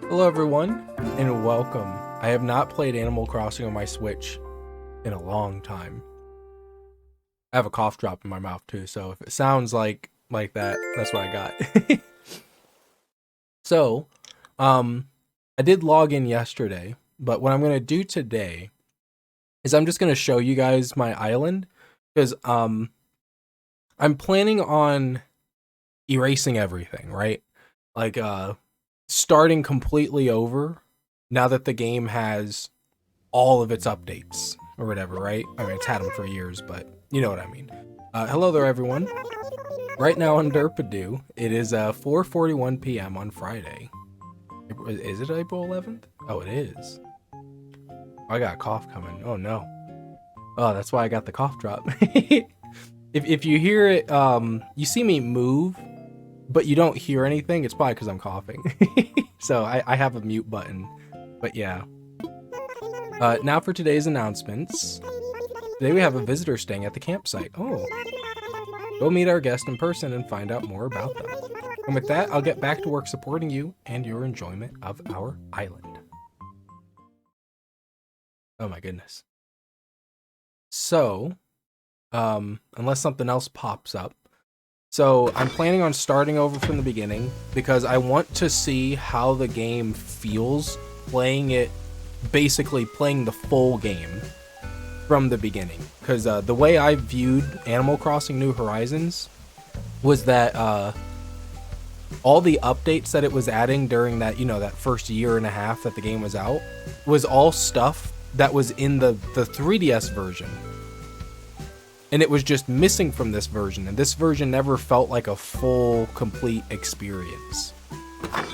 Hello everyone, and welcome. I have not played Animal Crossing on my Switch in a long time. I have a cough drop in my mouth too, so if it sounds like that, that's what I got. So, I did log in yesterday, but what I'm gonna do today is I'm just gonna show you guys my island, because I'm planning on erasing everything, right? Like starting completely over now that the game has all of its updates or whatever, right? I mean, it's had them for years, but you know what I mean. Hello there, everyone. Right now on Derpadoo, it is 4:41 p.m. on Friday. Is it April 11th? Oh, it is. Oh, I got a cough coming. Oh no. Oh, that's why I got the cough drop. If you hear it, you see me move, but you don't hear anything, it's probably because I'm coughing. So I have a mute button. But yeah. Now for today's announcements. Today we have a visitor staying at the campsite. Oh. Go meet our guest in person and find out more about them. And with that, I'll get back to work supporting you and your enjoyment of our island. Oh my goodness. So, unless something else pops up. So I'm planning on starting over from the beginning because I want to see how the game feels playing it, basically playing the full game from the beginning. Because the way I viewed Animal Crossing New Horizons was that all the updates that it was adding during that, that first year and a half that the game was out was all stuff that was in the 3DS version. And it was just missing from this version, and this version never felt like a full, complete experience.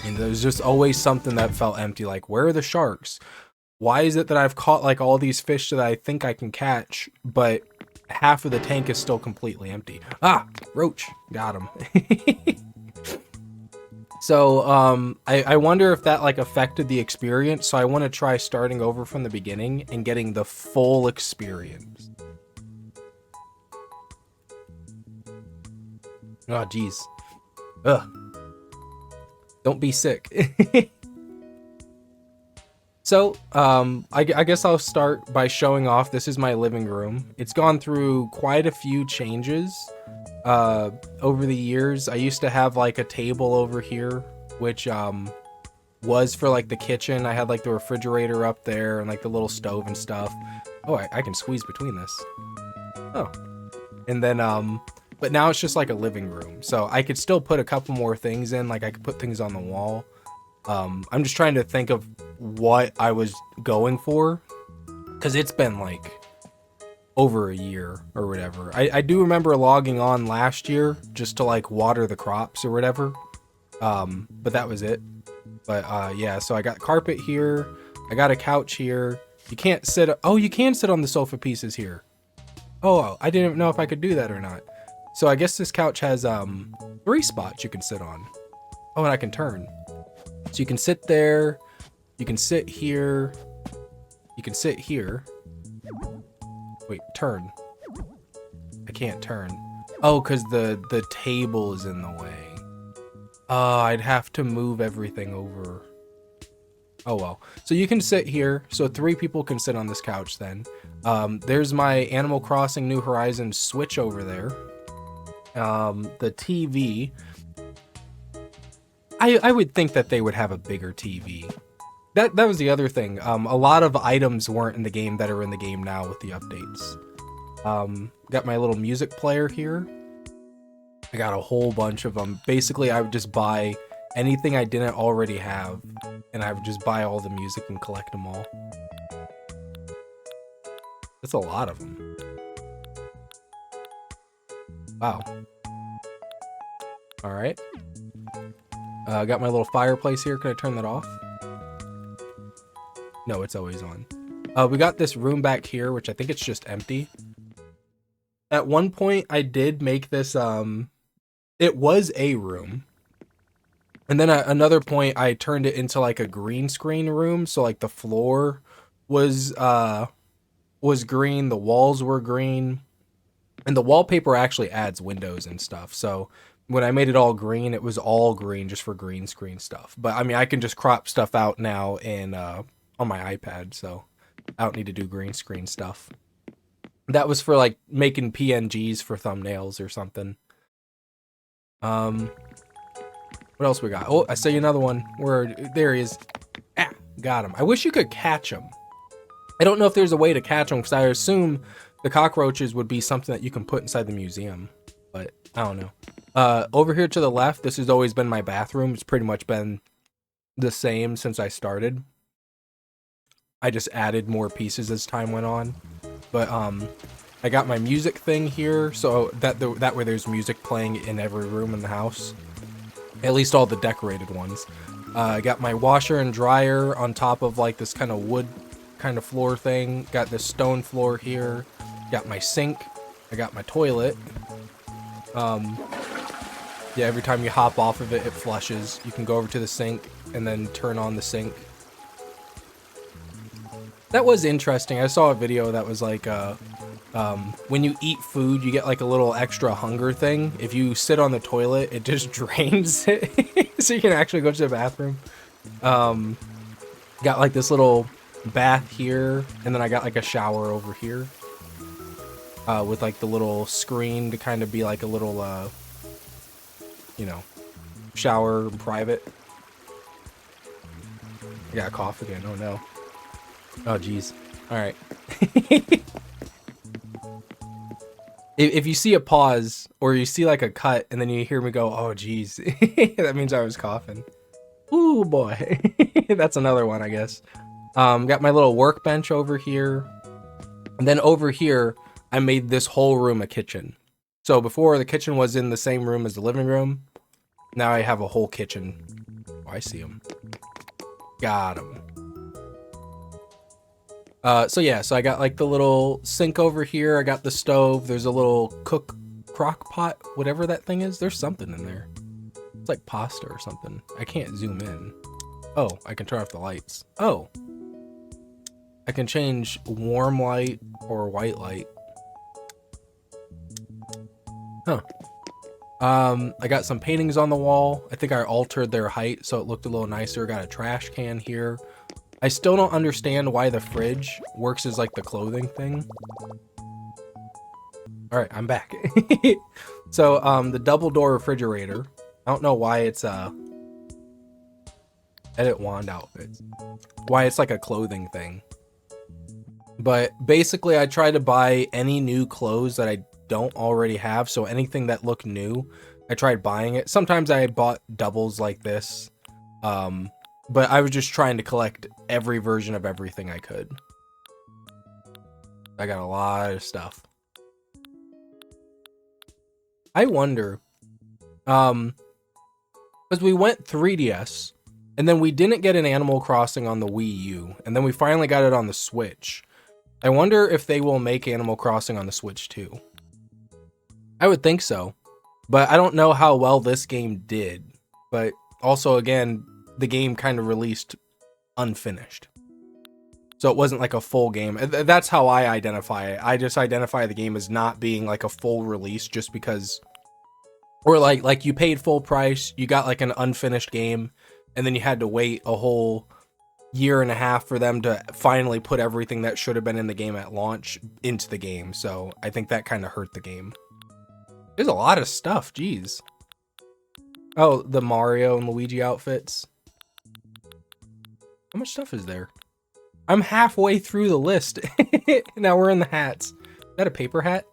And there was just always something that felt empty, like, where are the sharks? Why is it that I've caught, like, all these fish that I think I can catch, but half of the tank is still completely empty? Ah! Roach! Got him. So, I wonder if that, like, affected the experience, so I want to try starting over from the beginning and getting the full experience. Oh, jeez. Ugh. Don't be sick. So, I guess I'll start by showing off. This is my living room. It's gone through quite a few changes over the years. I used to have, like, a table over here, which was for, like, the kitchen. I had, like, the refrigerator up there and, like, the little stove and stuff. Oh, I can squeeze between this. Oh. And then, but now it's just like a living room, so I could still put a couple more things in, like I could put things on the wall. I'm just trying to think of what I was going for, because it's been like over a year or whatever. I do remember logging on last year just to like water the crops or whatever, but that was it. But yeah, so I got carpet here, I got a couch here. You can't sit, oh, you can sit on the sofa pieces here. Oh, I didn't know if I could do that or not. So I guess this couch has 3 spots you can sit on. Oh, and I can turn. So you can sit there, you can sit here, you can sit here. Wait, turn. I can't turn. Oh, because the table is in the way. I'd have to move everything over. Oh well. So you can sit here, so 3 people can sit on this couch then. There's my Animal Crossing New Horizons Switch over there. The TV, I would think that they would have a bigger TV. That was the other thing. A lot of items weren't in the game that are in the game now with the updates. Got my little music player here. I got a whole bunch of them. Basically, I would just buy anything I didn't already have, and I would just buy all the music and collect them all. That's a lot of them. Wow. All right. Got my little fireplace here. Can I turn that off? No, it's always on. We got this room back here, which I think it's just empty. At one point, I did make this, it was a room. And then at another point, I turned it into like a green screen room. So like the floor was green, the walls were green. And the wallpaper actually adds windows and stuff. So when I made it all green, it was all green just for green screen stuff. But I mean, I can just crop stuff out now in on my iPad, so I don't need to do green screen stuff. That was for like making PNGs for thumbnails or something. What else we got? Oh, I see another one. Where there he is. Ah, got him. I wish you could catch him. I don't know if there's a way to catch them because I assume the cockroaches would be something that you can put inside the museum, but I don't know. Over here to the left, this has always been my bathroom. It's pretty much been the same since I started. I just added more pieces as time went on, but I got my music thing here, so that way there's music playing in every room in the house, at least all the decorated ones. I got my washer and dryer on top of like this kind of wood kind of floor thing. Got this stone floor here. Got my sink. I got my toilet. Yeah, every time you hop off of it, it flushes. You can go over to the sink and then turn on the sink. That was interesting. I saw a video that was like, when you eat food, you get like a little extra hunger thing. If you sit on the toilet, it just drains it, so you can actually go to the bathroom. Got like this little bath here, and then I got like a shower over here, with like the little screen to kind of be like a little, you know, shower private. I got a cough again. Oh no. Oh geez. All right. If you see a pause or you see like a cut and then you hear me go, oh geez, that means I was coughing. Ooh boy. That's another one, I guess. Got my little workbench over here. And then over here, I made this whole room a kitchen. So before, the kitchen was in the same room as the living room. Now I have a whole kitchen. Oh, I see him. Got him. So yeah, so I got like the little sink over here. I got the stove. There's a little crock pot, whatever that thing is. There's something in there. It's like pasta or something. I can't zoom in. Oh, I can turn off the lights. Oh. I can change warm light or white light. Huh. I got some paintings on the wall. I think I altered their height so it looked a little nicer. Got a trash can here. I still don't understand why the fridge works as like the clothing thing. All right, I'm back. So, the double door refrigerator. I don't know why it's, edit wand outfits. Why it's like a clothing thing. But basically I try to buy any new clothes that I don't already have. So anything that looked new, I tried buying it. Sometimes I bought doubles like this. But I was just trying to collect every version of everything I could. I got a lot of stuff. I wonder, because we went 3DS, and then we didn't get an Animal Crossing on the Wii U, and then we finally got it on the Switch. I wonder if they will make Animal Crossing on the Switch too. I would think so, but I don't know how well this game did. But also, again, the game kind of released unfinished. So it wasn't like a full game. That's how I identify it. I just identify the game as not being like a full release just because, or like you paid full price, you got like an unfinished game, and then you had to wait a whole year and a half for them to finally put everything that should have been in the game at launch into the game. So I think that kind of hurt the game. There's a lot of stuff, geez. Oh, the Mario and Luigi outfits. How much stuff is there? I'm halfway through the list. Now we're in the hats. Is that a paper hat?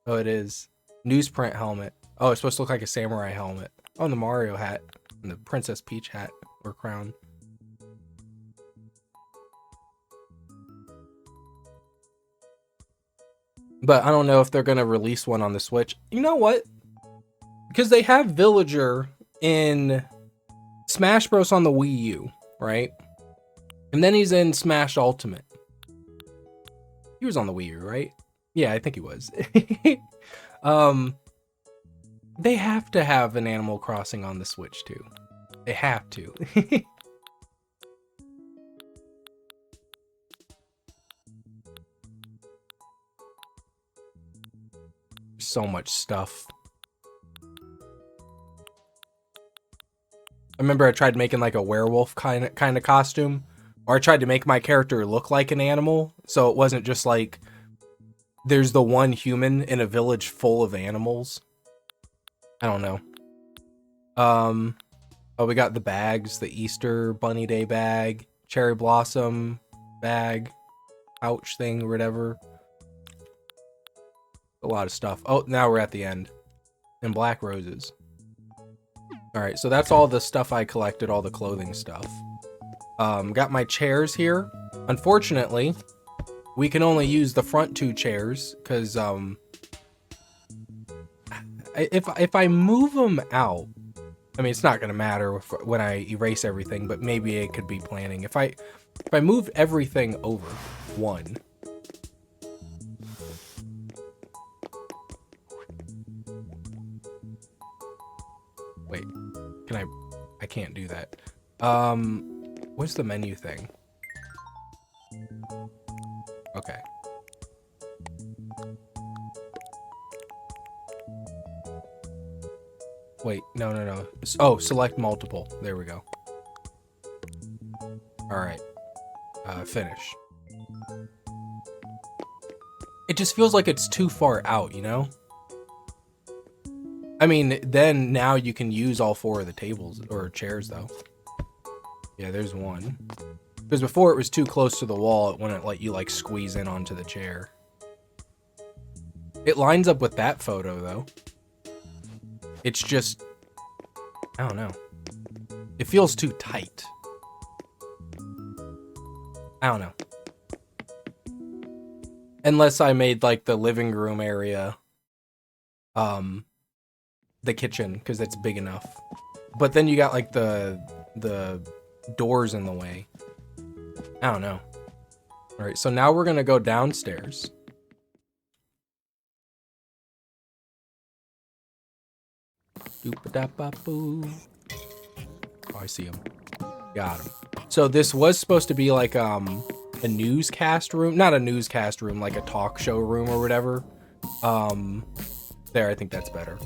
Oh, it is. Newsprint helmet. Oh, it's supposed to look like a samurai helmet. Oh, and the Mario hat. And the Princess Peach hat or crown. But I don't know if they're going to release one on the Switch. You know what? Because they have Villager in Smash Bros. On the Wii U, right? And then he's in Smash Ultimate. He was on the Wii U, right? Yeah, I think he was. They have to have an Animal Crossing on the Switch too. They have to. So much stuff. I remember I tried making like a werewolf kind of costume, or I tried to make my character look like an animal, so it wasn't just like there's the one human in a village full of animals. I don't know. Oh, we got the bags, the Easter Bunny Day bag, cherry blossom bag, pouch thing or whatever. A lot of stuff. Oh, now we're at the end. And black roses. Alright, so that's all the stuff I collected, all the clothing stuff. Got my chairs here. Unfortunately, we can only use the front 2 chairs, because, if I move them out, I mean, it's not gonna matter when I erase everything, but maybe it could be planning. If I moved everything over 1. Wait, can I can't do that. What's the menu thing? Okay. Wait, no. Oh, select multiple. There we go. Alright. Finish. It just feels like it's too far out, you know? I mean, then now you can use all 4 of the tables, or chairs, though. Yeah, there's 1. Because before it was too close to the wall, it wouldn't let you, like, squeeze in onto the chair. It lines up with that photo, though. It's just, I don't know. It feels too tight. I don't know. Unless I made, like, the living room area, the kitchen, because it's big enough. But then you got, like, the doors in the way. I don't know. Alright, so now we're gonna go downstairs. Oh, I see him. Got him. So this was supposed to be like a newscast room. Not a newscast room, like a talk show room or whatever. There, I think that's better.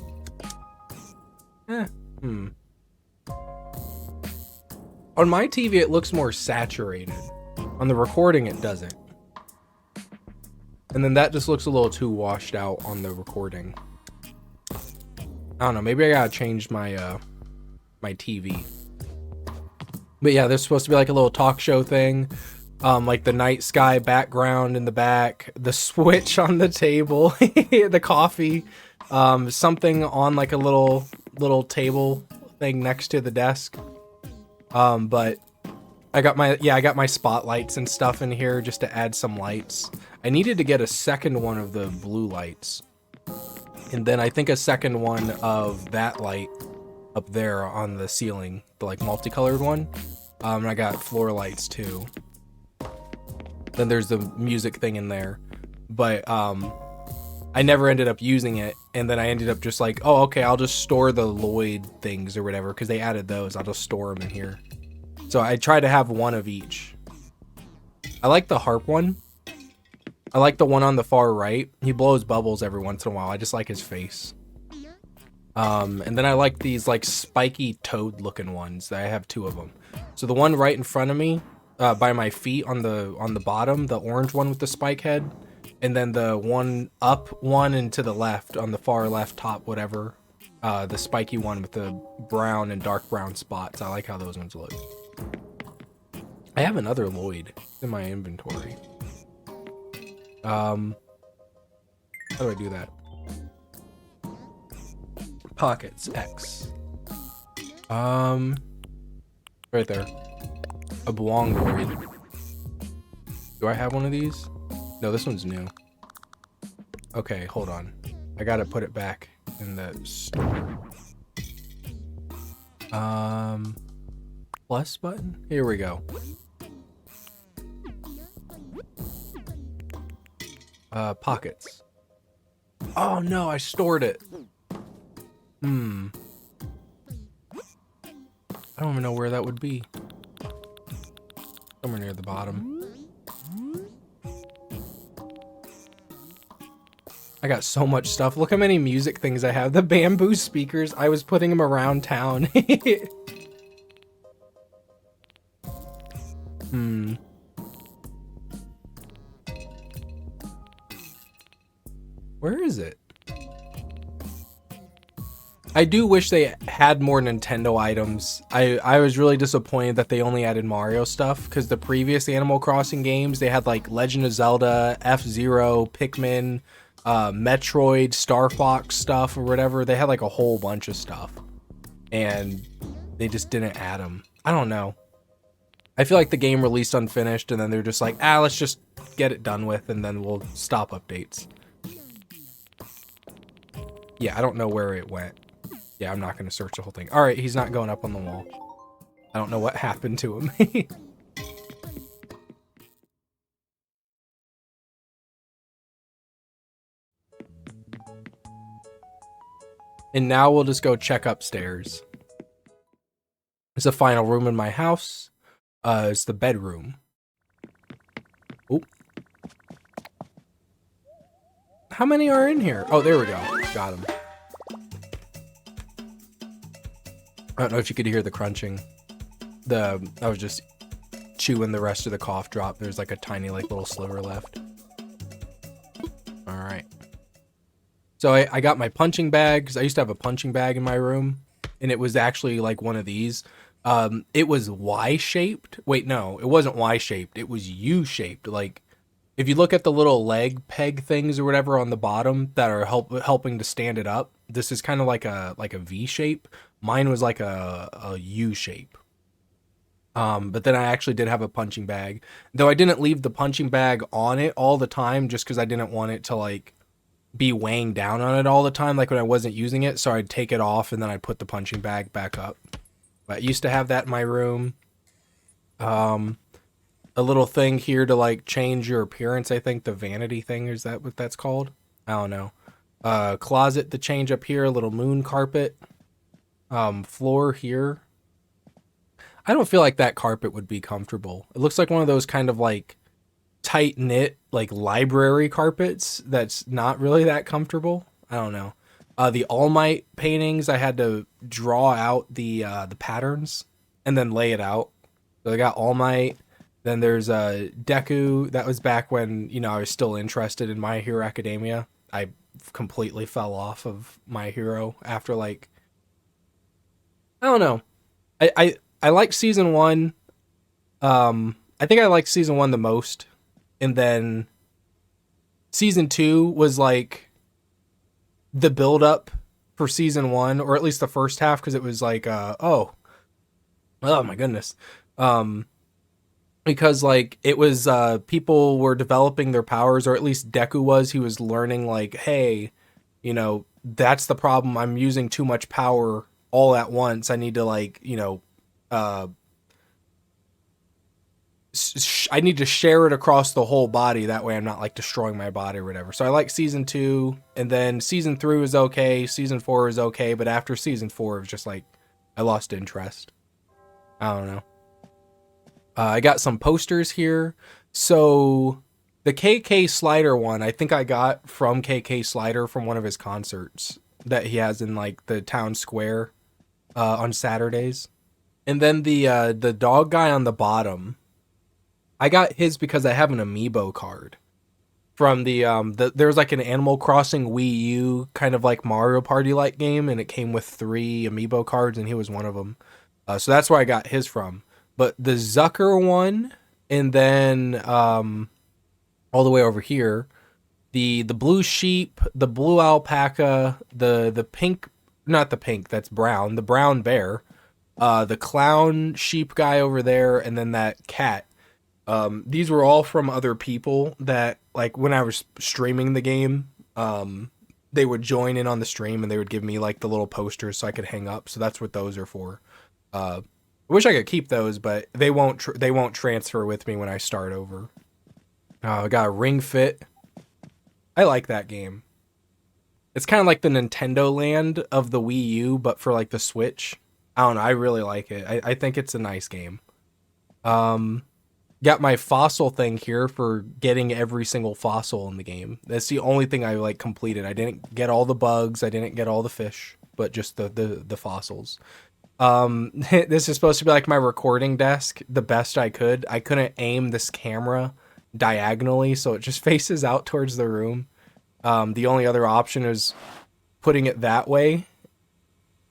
On my TV, it looks more saturated. On the recording, it doesn't. And then that just looks a little too washed out on the recording. I don't know, maybe I gotta change my my TV. But yeah, there's supposed to be like a little talk show thing. Like the night sky background in the back, the switch on the table, the coffee, something on like a little table thing next to the desk. But I got my spotlights and stuff in here just to add some lights. I needed to get a second one of the blue lights. And then I think a second one of that light up there on the ceiling, the like multicolored one. And I got floor lights too. Then there's the music thing in there. But I never ended up using it. And then I ended up just like, oh, okay, I'll just store the Lloyd things or whatever, because they added those. I'll just store them in here. So I try to have one of each. I like the harp one. I like the one on the far right. He blows bubbles every once in a while. I just like his face. And then I like these like spiky toad looking ones. I have 2 of them. So the one right in front of me, by my feet on the bottom, the orange one with the spike head, and then the one up one and to the left on the far left top, whatever, the spiky one with the brown and dark brown spots. I like how those ones look. I have another Lloyd in my inventory. How do I do that? Pockets, X. Right there. A Bwong Lloyd. Do I have one of these? No, this one's new. Okay, hold on. I gotta put it back in the store. Plus button? Here we go. Pockets. Oh no, I stored it. I don't even know where that would be. Somewhere near the bottom. I got so much stuff. Look how many music things I have. The bamboo speakers, I was putting them around town. Hmm. Where is it? I do wish they had more Nintendo items. I was really disappointed that they only added Mario stuff, because the previous Animal Crossing games, they had like Legend of Zelda, F-Zero, Pikmin, Metroid, Star Fox stuff or whatever. They had like a whole bunch of stuff, and they just didn't add them. I don't know. I feel like the game released unfinished, and then they're just like, let's just get it done with, and then we'll stop updates. Yeah, I don't know where it went. Yeah, I'm not going to search the whole thing. All right, he's not going up on the wall. I don't know what happened to him. And now we'll just go check upstairs. It's the final room in my house. It's the bedroom. Oh. How many are in here? Oh, there we go. Got him. I don't know if you could hear the crunching. I was just chewing the rest of the cough drop. There's like a tiny like little sliver left. All right. So I got my punching bag, because I used to have a punching bag in my room, and it was actually like one of these. It was Y-shaped. Wait, no, it wasn't Y-shaped. It was U-shaped. Like, if you look at the little leg peg things or whatever on the bottom that are helping to stand it up, this is kind of like a V shape. Mine was like a U shape. But then I actually did have a punching bag, though I didn't leave the punching bag on it all the time, just because I didn't want it to like be weighing down on it all the time, like when I wasn't using it. So I'd take it off and then I'd put the punching bag back up. But I used to have that in my room. A little thing here to like change your appearance. I think the vanity thing, is that what that's called? I don't know. Closet to change up here, a little moon carpet. Floor here. I don't feel like that carpet would be comfortable. It looks like one of those kind of like tight knit like library carpets that's not really that comfortable. I don't know. The All Might paintings, I had to draw out the patterns and then lay it out. So I got All Might. Then there's Deku. That was back when, you know, I was still interested in My Hero Academia. I completely fell off of My Hero after like, I don't know. I like season 1. I think I liked season 1 the most. And then season 2 was like the build up for season 1, or at least the first half, because it was like oh my goodness. Because like it was people were developing their powers, or at least Deku was. He was learning like, hey, you know, that's the problem. I'm using too much power all at once. I need to like, you know, I need to share it across the whole body. That way I'm not like destroying my body or whatever. So I like season 2, and then season 3 was okay. Season 4 was okay. But after season 4, it was just like, I lost interest. I don't know. I got some posters here. So the KK Slider one, I think I got from KK Slider from one of his concerts that he has in like the town square on Saturdays. And then the dog guy on the bottom, I got his because I have an amiibo card from there's like an Animal Crossing Wii U kind of like Mario Party like game, and it came with 3 amiibo cards, and he was one of them. So that's where I got his from. But the Zucker one, and then all the way over here, the blue sheep, the blue alpaca, the pink, not the pink, that's brown, the brown bear, the clown sheep guy over there, and then that cat. These were all from other people that, like, when I was streaming the game, they would join in on the stream, and they would give me like the little posters so I could hang up. So that's what those are for. I wish I could keep those, but they won't transfer with me when I start over. I got a Ring Fit. I like that game. It's kind of like the Nintendo Land of the Wii U, but for like the Switch. I don't know. I really like it. I think it's a nice game. Got my fossil thing here for getting every single fossil in the game. That's the only thing I like completed. I didn't get all the bugs. I didn't get all the fish, but just the fossils. This is supposed to be like my recording desk, the best I could. I couldn't aim this camera diagonally, so it just faces out towards the room. The only other option is putting it that way,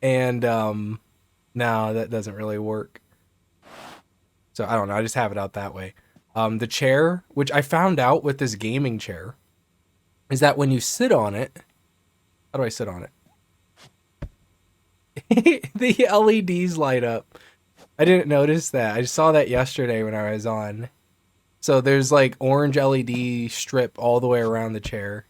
and no, that doesn't really work. So I don't know, I just have it out that way. The chair, which I found out with this gaming chair, is that when you sit on it, how do I sit on it? The LEDs light up. I didn't notice that. I saw that yesterday when I was on. So there's like orange LED strip all the way around the chair.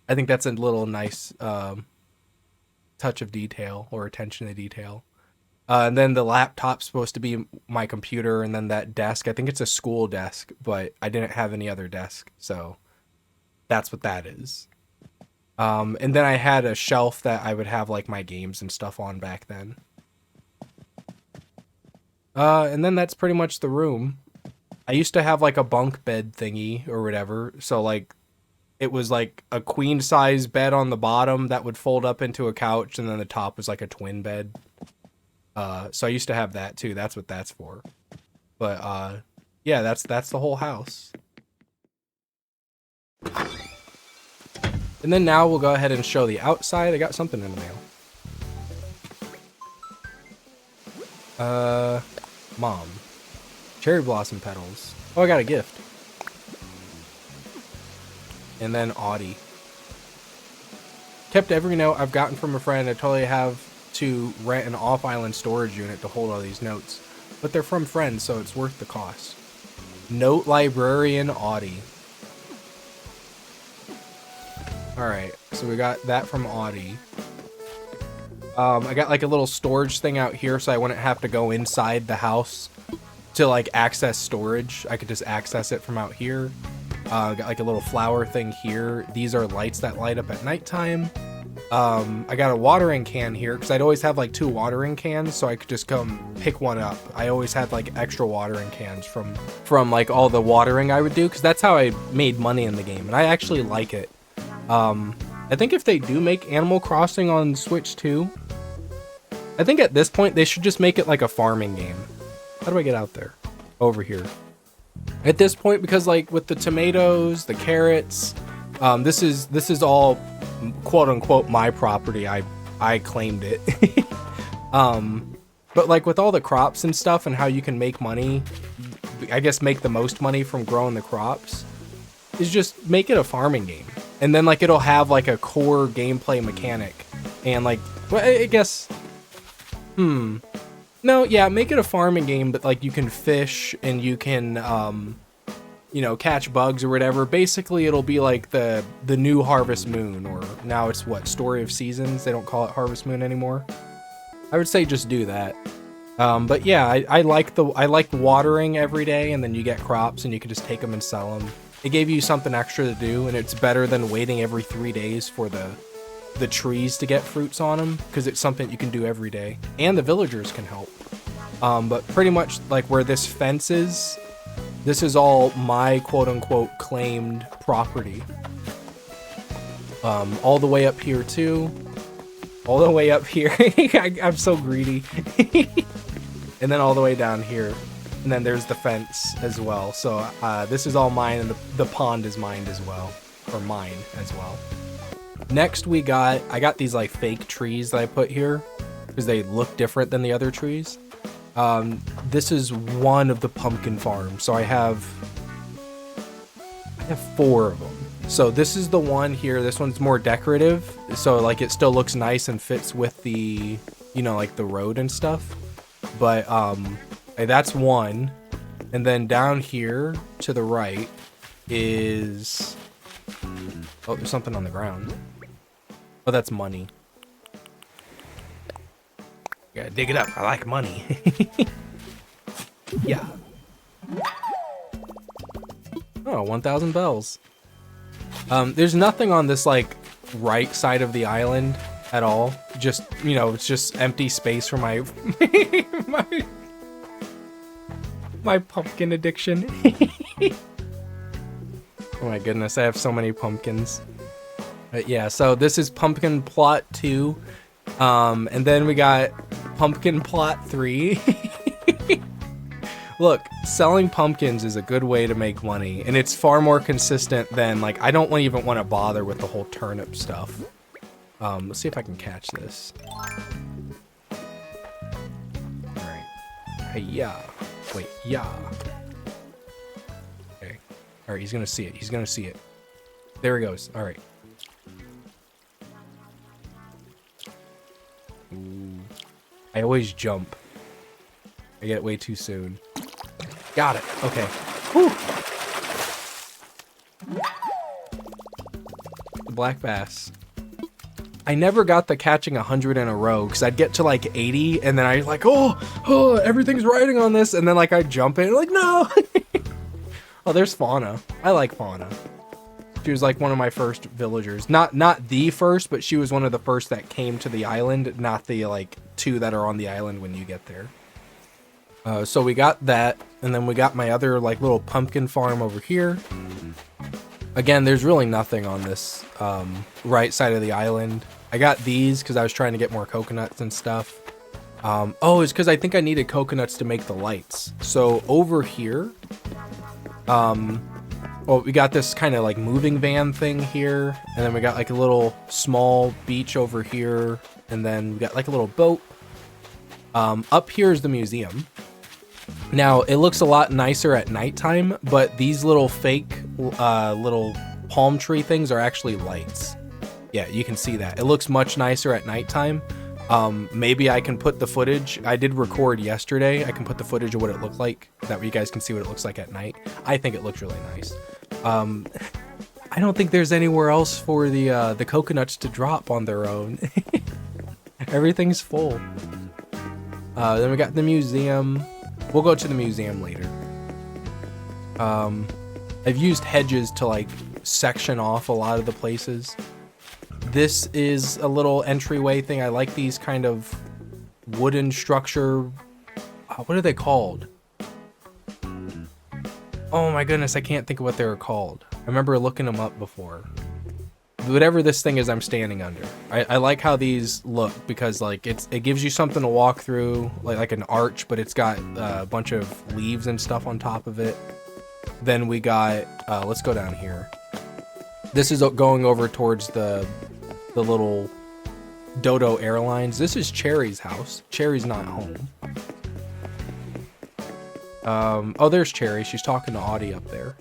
I think that's a little nice touch of detail or attention to detail. And then the laptop's supposed to be my computer, and then that desk, I think it's a school desk, but I didn't have any other desk, so that's what that is. And then I had a shelf that I would have like my games and stuff on back then. And then that's pretty much the room. I used to have like a bunk bed thingy or whatever, so like it was like a queen size bed on the bottom that would fold up into a couch, and then the top was like a twin bed. So I used to have that too. That's what that's for. But yeah, that's the whole house. And then now we'll go ahead and show the outside. I got something in the mail. Mom. Cherry blossom petals. Oh, I got a gift. And then Audie. Kept every note I've gotten from a friend. I totally have to rent an off-island storage unit to hold all these notes. But they're from friends, so it's worth the cost. Note librarian Audie. Alright, so we got that from Audie. I got like a little storage thing out here so I wouldn't have to go inside the house to like access storage. I could just access it from out here. Got like a little flower thing here. These are lights that light up at nighttime. I got a watering can here because I'd always have like 2 watering cans, so I could just come pick one up. I always had like extra watering cans from like all the watering I would do, because that's how I made money in the game, and I actually like it. I think if they do make Animal Crossing on Switch 2, I think at this point they should just make it like a farming game. How do I get out there? Over here. At this point, because like with the tomatoes, the carrots, this is all quote unquote my property. I claimed it. But like with all the crops and stuff and how you can make money, I guess make the most money from growing the crops, is just make it a farming game. And then like it'll have like a core gameplay mechanic. And like, well, I guess, no, yeah, make it a farming game, but like you can fish and you can, you know, catch bugs or whatever. Basically, it'll be like the new Harvest Moon, or now it's what, Story of Seasons? They don't call it Harvest Moon anymore. I would say just do that. But yeah, I like watering every day, and then you get crops and you can just take them and sell them. It gave you something extra to do, and it's better than waiting every 3 days for the trees to get fruits on them, because it's something you can do every day, and the villagers can help. But pretty much like where this fence is, this is all my quote-unquote claimed property. All the way up here too. All the way up here. I'm so greedy. And then all the way down here. And then there's the fence as well. So this is all mine, and the pond is mine as well. Or mine as well. Next I got these like fake trees that I put here, because they look different than the other trees. This is one of the pumpkin farms, so I have 4 of them. So this is the one here. This one's more decorative, so like it still looks nice and fits with the, you know, like the road and stuff. But that's one. And then down here to the right is, oh, there's something on the ground. Oh, that's money. Gotta dig it up. I like money. Yeah. Oh, 1,000 bells. There's nothing on this, like, right side of the island at all. Just, you know, it's just empty space for my... my pumpkin addiction. Oh my goodness, I have so many pumpkins. But yeah, so this is pumpkin plot 2. And then we got Pumpkin plot 3. Look, selling pumpkins is a good way to make money, and it's far more consistent than, like, I don't even want to bother with the whole turnip stuff. Let's see if I can catch this. Alright. Hey-ya. Wait, yeah. Okay. Alright, he's gonna see it. He's gonna see it. There he goes. Alright. I always jump. I get it way too soon. Got it. Okay. Whew. The black bass. I never got the catching 100 in a row because I'd get to like 80 and then I like, oh, everything's riding on this, and then like I jump in like, no. Oh, there's Fauna. I like Fauna. She was like one of my first villagers. Not the first, but she was one of the first that came to the island, not the like 2 that are on the island when you get there. So we got that, and then we got my other like little pumpkin farm over here. Again, there's really nothing on this right side of the island. I got these because I was trying to get more coconuts and stuff. Oh, it's because I think I needed coconuts to make the lights. So over here, well, we got this kind of like moving van thing here, and then we got like a little small beach over here, and then we got like a little boat. Up here is the museum. Now, it looks a lot nicer at nighttime, but these little fake little palm tree things are actually lights. Yeah, you can see that. It looks much nicer at nighttime. Maybe I can put the footage. I did record yesterday. I can put the footage of what it looked like. That way you guys can see what it looks like at night. I think it looks really nice. I don't think there's anywhere else for the coconuts to drop on their own. Everything's full. Then we got the museum. We'll go to the museum later. I've used hedges to like section off a lot of the places. This is a little entryway thing. I like these kind of wooden structure. What are they called? Oh my goodness, I can't think of what they were called. I remember looking them up before. Whatever this thing is I'm standing under. I like how these look because like it gives you something to walk through, like an arch, but it's got a bunch of leaves and stuff on top of it. Then we got, let's go down here. This is going over towards the little Dodo Airlines. This is Cherry's house. Cherry's not home. Oh, there's Cherry. She's talking to Audie up there.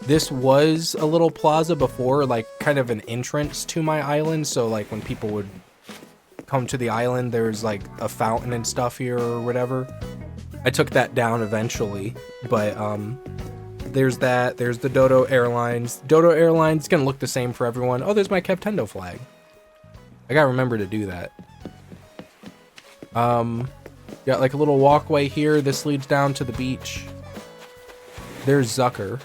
This was a little plaza before, like kind of an entrance to my island. So like when people would come to the island, there's like a fountain and stuff here or whatever. I took that down eventually, but there's that. There's the Dodo Airlines. Dodo Airlines is gonna look the same for everyone. Oh, there's my Kevtendo flag. I gotta remember to do that. Got like a little walkway here. This leads down to the beach. There's Zucker.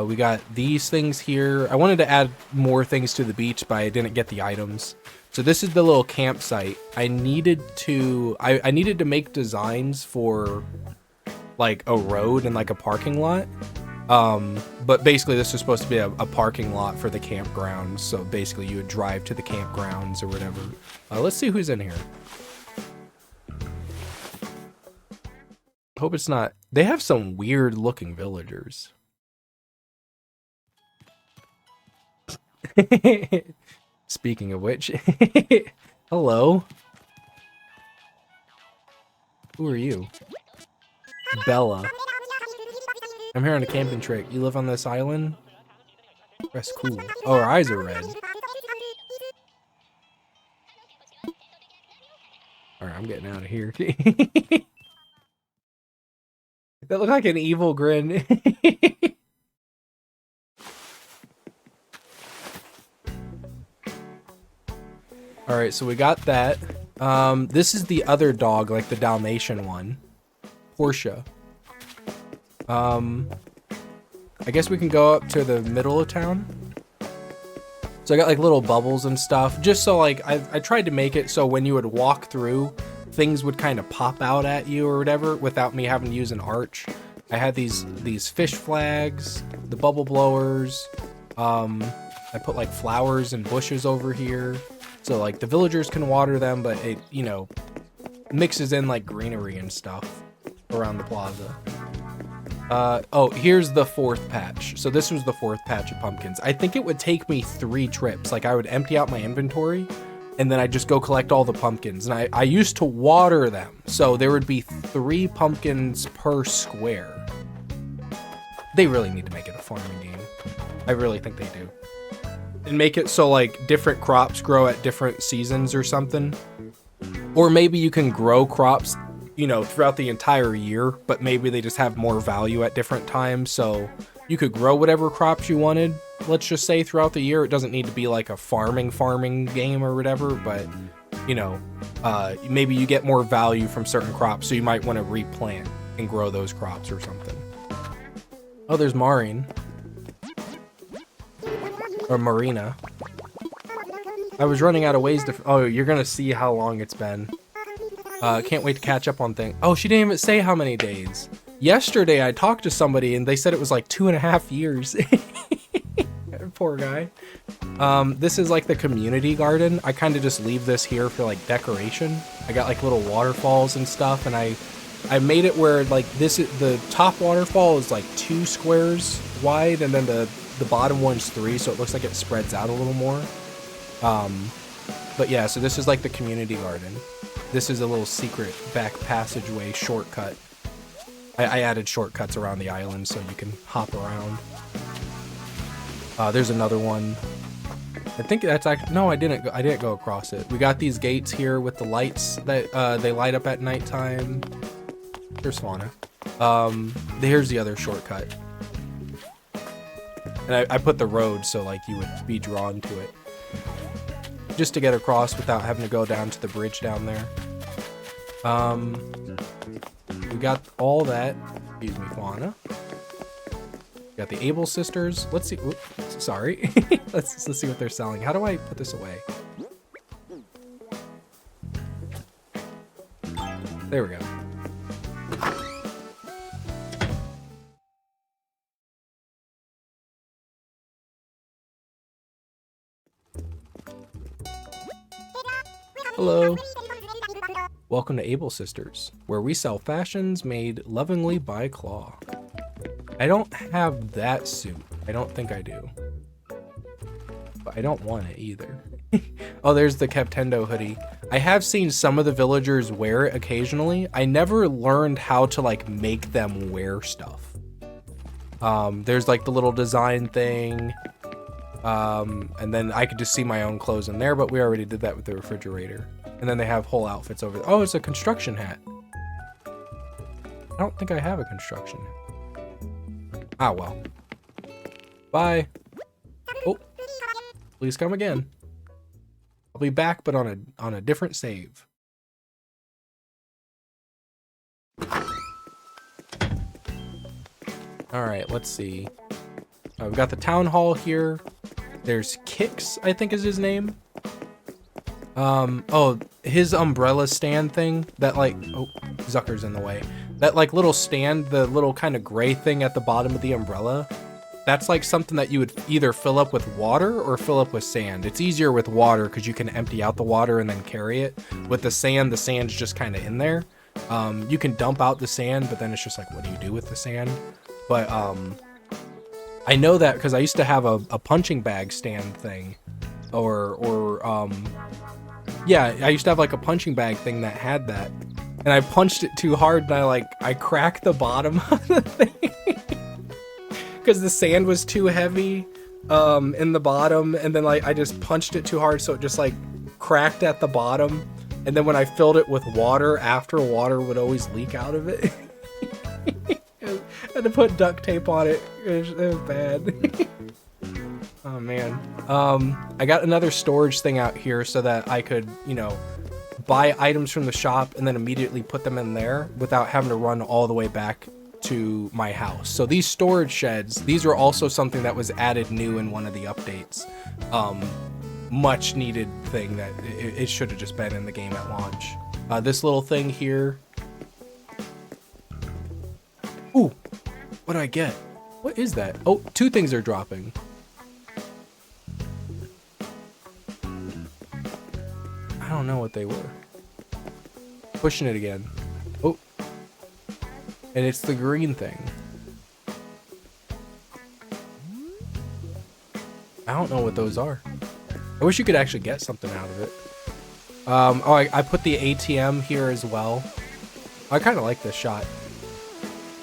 We got these things here. I wanted to add more things to the beach, but I didn't get the items. So this is the little campsite. I needed to make designs for like a road and like a parking lot. But basically this is supposed to be a parking lot for the campgrounds. So basically you would drive to the campgrounds or whatever. Let's see who's in here. Hope it's not. They have some weird looking villagers. Speaking of which, hello. Who are you? Bella. I'm here on a camping trip. You live on this island? That's cool. Oh, her eyes are red. Alright, I'm getting out of here. That looked like an evil grin. Alright, so we got that. This is the other dog, like the Dalmatian one. Portia. I guess we can go up to the middle of town. So I got like little bubbles and stuff, just so like, I tried to make it so when you would walk through, things would kind of pop out at you or whatever without me having to use an arch. I had these fish flags, the bubble blowers. I put like flowers and bushes over here. So like the villagers can water them, but it, you know, mixes in like greenery and stuff around the plaza. Oh, here's the 4th patch. So this was the 4th patch of pumpkins. I think it would take me 3 trips. Like I would empty out my inventory and then I'd just go collect all the pumpkins. And I used to water them. So there would be 3 pumpkins per square. They really need to make it a farming game. I really think they do. And make it so like different crops grow at different seasons or something. Or maybe you can grow crops, you know, throughout the entire year, but maybe they just have more value at different times. So you could grow whatever crops you wanted, let's just say, throughout the year. It doesn't need to be like a farming game or whatever, but you know, maybe you get more value from certain crops, so you might want to replant and grow those crops or something. Oh, there's Maureen. Or Marina. I was running out of ways to... Oh, you're gonna see how long it's been. Can't wait to catch up on things. Oh, she didn't even say how many days. Yesterday, I talked to somebody, and they said it was like 2.5 years. Poor guy. This is like the community garden. I kind of just leave this here for like decoration. I got like little waterfalls and stuff, and I made it where like this is the top waterfall is like 2 squares wide, and then the bottom one's 3, so it looks like it spreads out a little more. But yeah, so this is like the community garden. This is a little secret back passageway shortcut. I added shortcuts around the island so you can hop around. There's another one. I think that's actually, no, I didn't go across it. We got these gates here with the lights that they light up at nighttime. Here's Fauna. Here's the other shortcut. And I put the road so like you would be drawn to it. Just to get across without having to go down to the bridge down there. We got all that. Excuse me, Fauna. Got the Able sisters. Let's see. Oops, sorry. let's see what they're selling. How do I put this away? There we go. Hello. Welcome to Able Sisters, where we sell fashions made lovingly by Claw. I don't have that suit. I don't think I do. But I don't want it either. Oh, there's the Kevtendo hoodie. I have seen some of the villagers wear it occasionally. I never learned how to like make them wear stuff. There's like the little design thing. And then I could just see my own clothes in there, but we already did that with the refrigerator. And then they have whole outfits over there. Oh, it's a construction hat. I don't think I have a construction hat. Ah, well. Bye. Oh, please come again. I'll be back, but on a different save. All right, let's see. We've got the town hall here. There's Kix, I think is his name. Oh, his umbrella stand thing, that like, oh, Zucker's in the way. That like little stand, the little kind of gray thing at the bottom of the umbrella, that's like something that you would either fill up with water or fill up with sand. It's easier with water because you can empty out the water and then carry it. With the sand's just kind of in there. You can dump out the sand, but then it's just like, what do you do with the sand? But, I know that because I used to have a punching bag stand thing, yeah, I used to have like a punching bag thing that had that, and I punched it too hard, and I cracked the bottom of the thing because the sand was too heavy in the bottom, and then like I just punched it too hard, so it just like cracked at the bottom, and then when I filled it with water, after water would always leak out of it. I had to put duct tape on it. It was bad. Oh man. I got another storage thing out here so that I could, you know, buy items from the shop and then immediately put them in there without having to run all the way back to my house. So these storage sheds, these are also something that was added new in one of the updates. Much needed thing that it should have just been in the game at launch. This little thing here. Ooh, what do I get? What is that? Oh, 2 things are dropping. don't know what they were. Pushing it again. Oh. And it's the green thing. I don't know what those are. I wish you could actually get something out of it. Oh, I put the ATM here as well. I kind of like this shot.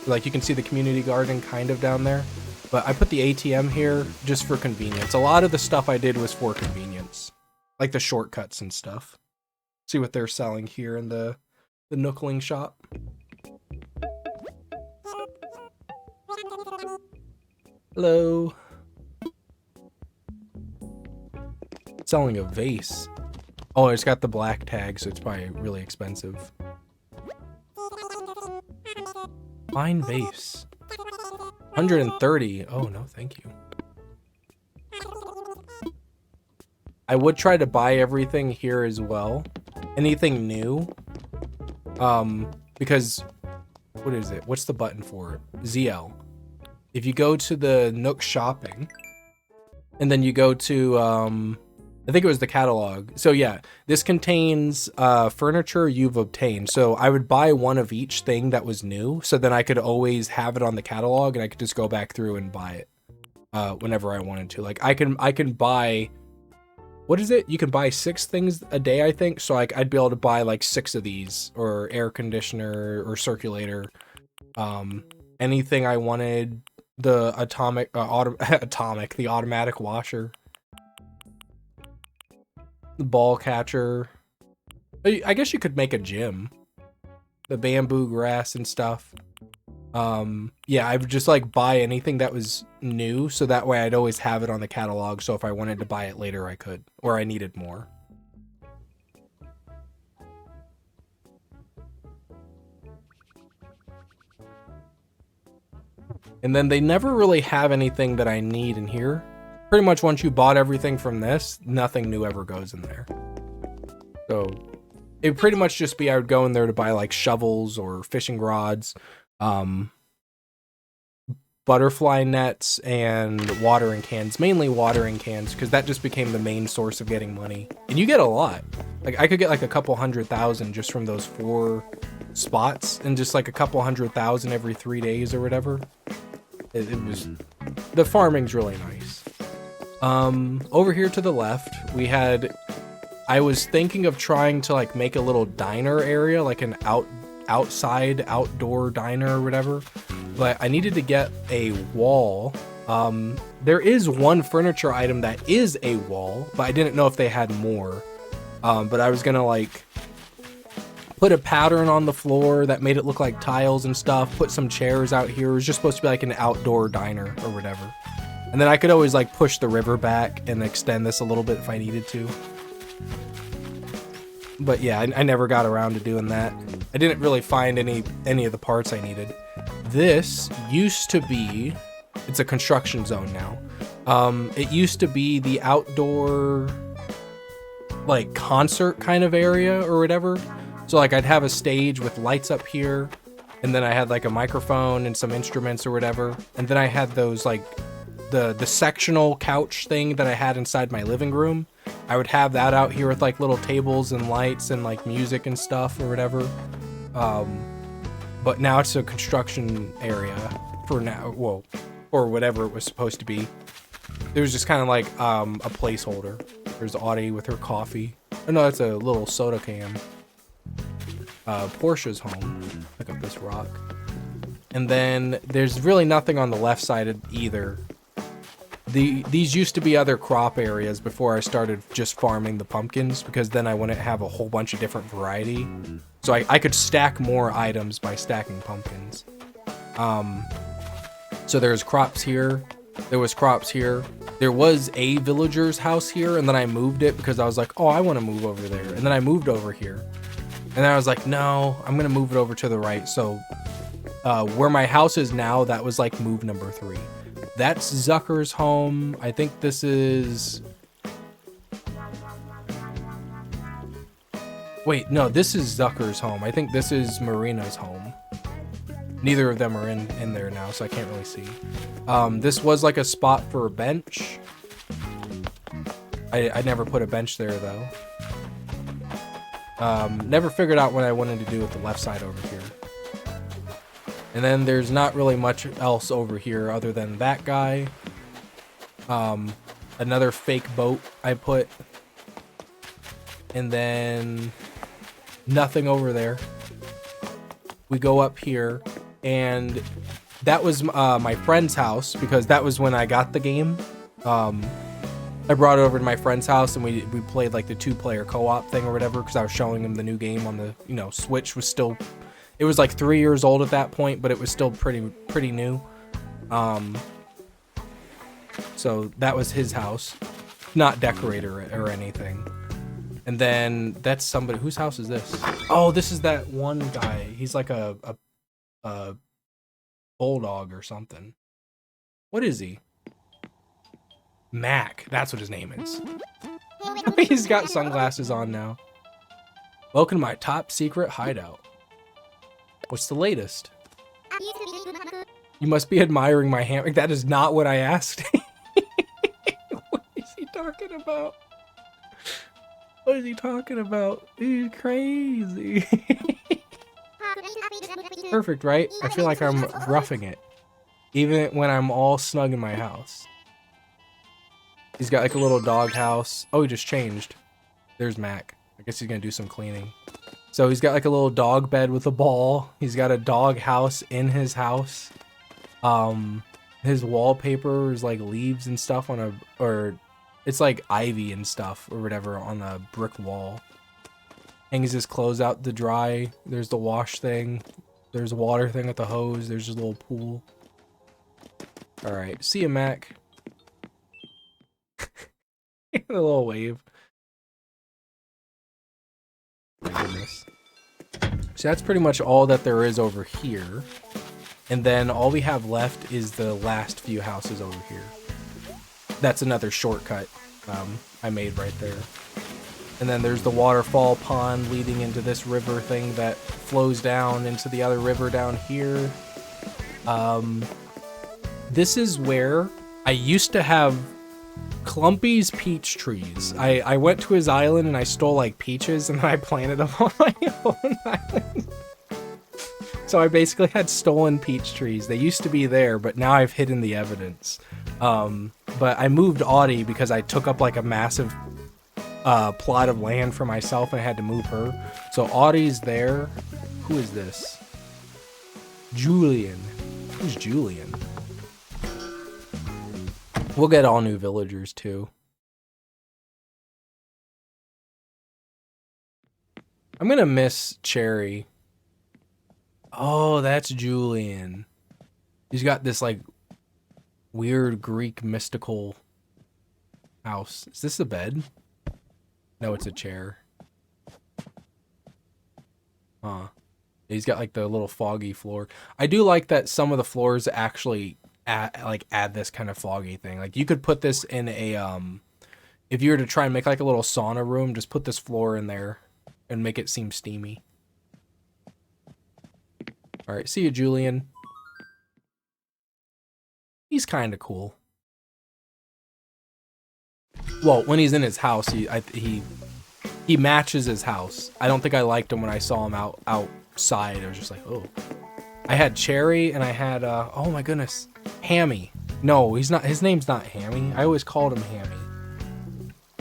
Like, you can see the community garden kind of down there. But I put the ATM here just for convenience. A lot of the stuff I did was for convenience. Like the shortcuts and stuff. See what they're selling here in the Nookling shop. Hello. Selling a vase. Oh, it's got the black tag, so it's probably really expensive. Fine vase. 130. Oh, no, thank you. I would try to buy everything here as well. Anything new. Because, what is it? What's the button for it? ZL. If you go to the Nook shopping, and then you go to, I think it was the catalog. So yeah, this contains furniture you've obtained. So I would buy one of each thing that was new, so then I could always have it on the catalog, and I could just go back through and buy it whenever I wanted to. Like I can buy, what is it? You can buy 6 things a day, I think. So like I'd be able to buy like 6 of these, or air conditioner or circulator, anything I wanted. The the automatic washer. The ball catcher. I guess you could make a gym. The bamboo grass and stuff. Yeah, I would just like buy anything that was new, so that way I'd always have it on the catalog, so if I wanted to buy it later I could, or I needed more. And then they never really have anything that I need in here. Pretty much once you bought everything from this, nothing new ever goes in there. So it would pretty much just be I would go in there to buy like shovels or fishing rods, butterfly nets, and watering cans. Mainly watering cans, because that just became the main source of getting money. And you get a lot. Like I could get like a couple 100,000 just from those 4 spots, and just like a couple 100,000 every 3 days or whatever. It was, the farming's really nice. Over here to the left, we had, I was thinking of trying to like make a little diner area, like an outside outdoor diner or whatever, but I needed to get a wall. There is one furniture item that is a wall, but I didn't know if they had more. But I was gonna like put a pattern on the floor that made it look like tiles and stuff, put some chairs out here. It was just supposed to be like an outdoor diner or whatever. And then I could always like push the river back and extend this a little bit if I needed to. But yeah, I never got around to doing that. I didn't really find any of the parts I needed. This used to be, it's a construction zone now. It used to be the outdoor like concert kind of area or whatever. So like I'd have a stage with lights up here, and then I had like a microphone and some instruments or whatever. And then I had those like the sectional couch thing that I had inside my living room. I would have that out here with like little tables and lights and like music and stuff or whatever. But now it's a construction area for now, well, or whatever it was supposed to be. There was just kind of like a placeholder. There's Audie with her coffee. Oh no, that's a little soda can. Portia's home. Pick up this rock. And then there's really nothing on the left side either. These used to be other crop areas before I started just farming the pumpkins, because then I wouldn't have a whole bunch of different variety. So I could stack more items by stacking pumpkins. So there's crops here. There was crops here. There was a villager's house here, and then I moved it because I was like, oh, I want to move over there. And then I moved over here. And then I was like, no, I'm going to move it over to the right. So where my house is now, that was like move number 3. That's Zucker's home. I think this is... Wait, no, this is Zucker's home. I think this is Marina's home. Neither of them are in there now, so I can't really see. This was like a spot for a bench. I never put a bench there, though. Never figured out what I wanted to do with the left side over here. And then there's not really much else over here other than that guy. Another fake boat I put. And then nothing over there. We go up here, and that was my friend's house, because that was when I got the game. I brought it over to my friend's house, and we played like the 2-player co-op thing or whatever, because I was showing him the new game on the, you know, Switch was still, it was like 3 years old at that point, but it was still pretty new. So that was his house, not decorated or anything. And then that's somebody, whose house is this? Oh, this is that one guy. He's like a bulldog or something. What is he? Mac, that's what his name is. He's got sunglasses on now. Welcome to my top secret hideout. What's the latest? You must be admiring my hammock. That is not what I asked. What is he talking about? What is he talking about? He's crazy. Perfect, right? I feel like I'm roughing it. Even when I'm all snug in my house. He's got like a little dog house. Oh, he just changed. There's Mac. I guess he's gonna do some cleaning. So he's got like a little dog bed with a ball. He's got a dog house in his house. His wallpaper is like leaves and stuff on or it's like ivy and stuff or whatever on a brick wall. Hangs his clothes out to dry. There's the wash thing. There's a water thing with the hose. There's his little pool. All right, see you, Mac. A little wave. My goodness. So that's pretty much all that there is over here. And then all we have left is the last few houses over here. That's another shortcut I made right there. And then there's the waterfall pond leading into this river thing that flows down into the other river down here. This is where I used to have Clumpy's peach trees. I went to his island and I stole like peaches and then I planted them on my own island. So I basically had stolen peach trees. They used to be there, but now I've hidden the evidence. But I moved Audie because I took up like a massive plot of land for myself and I had to move her. So Audie's there. Who is this? Julian. Who's Julian? We'll get all new villagers too. I'm gonna miss Cherry. Oh, that's Julian. He's got this like weird Greek mystical house. Is this a bed? No, it's a chair. Huh. He's got like the little foggy floor. I do like that some of the floors actually add this kind of foggy thing. Like you could put this in a if you were to try and make like a little sauna room, just put this floor in there and make it seem steamy. All right, see you, Julian. He's kind of cool. Well, when he's in his house, he matches his house. I don't think I liked him when I saw him outside. I was just like, oh. I had Cherry and I had oh my goodness, Hammy. No, he's not. His name's not Hammy. I always called him Hammy.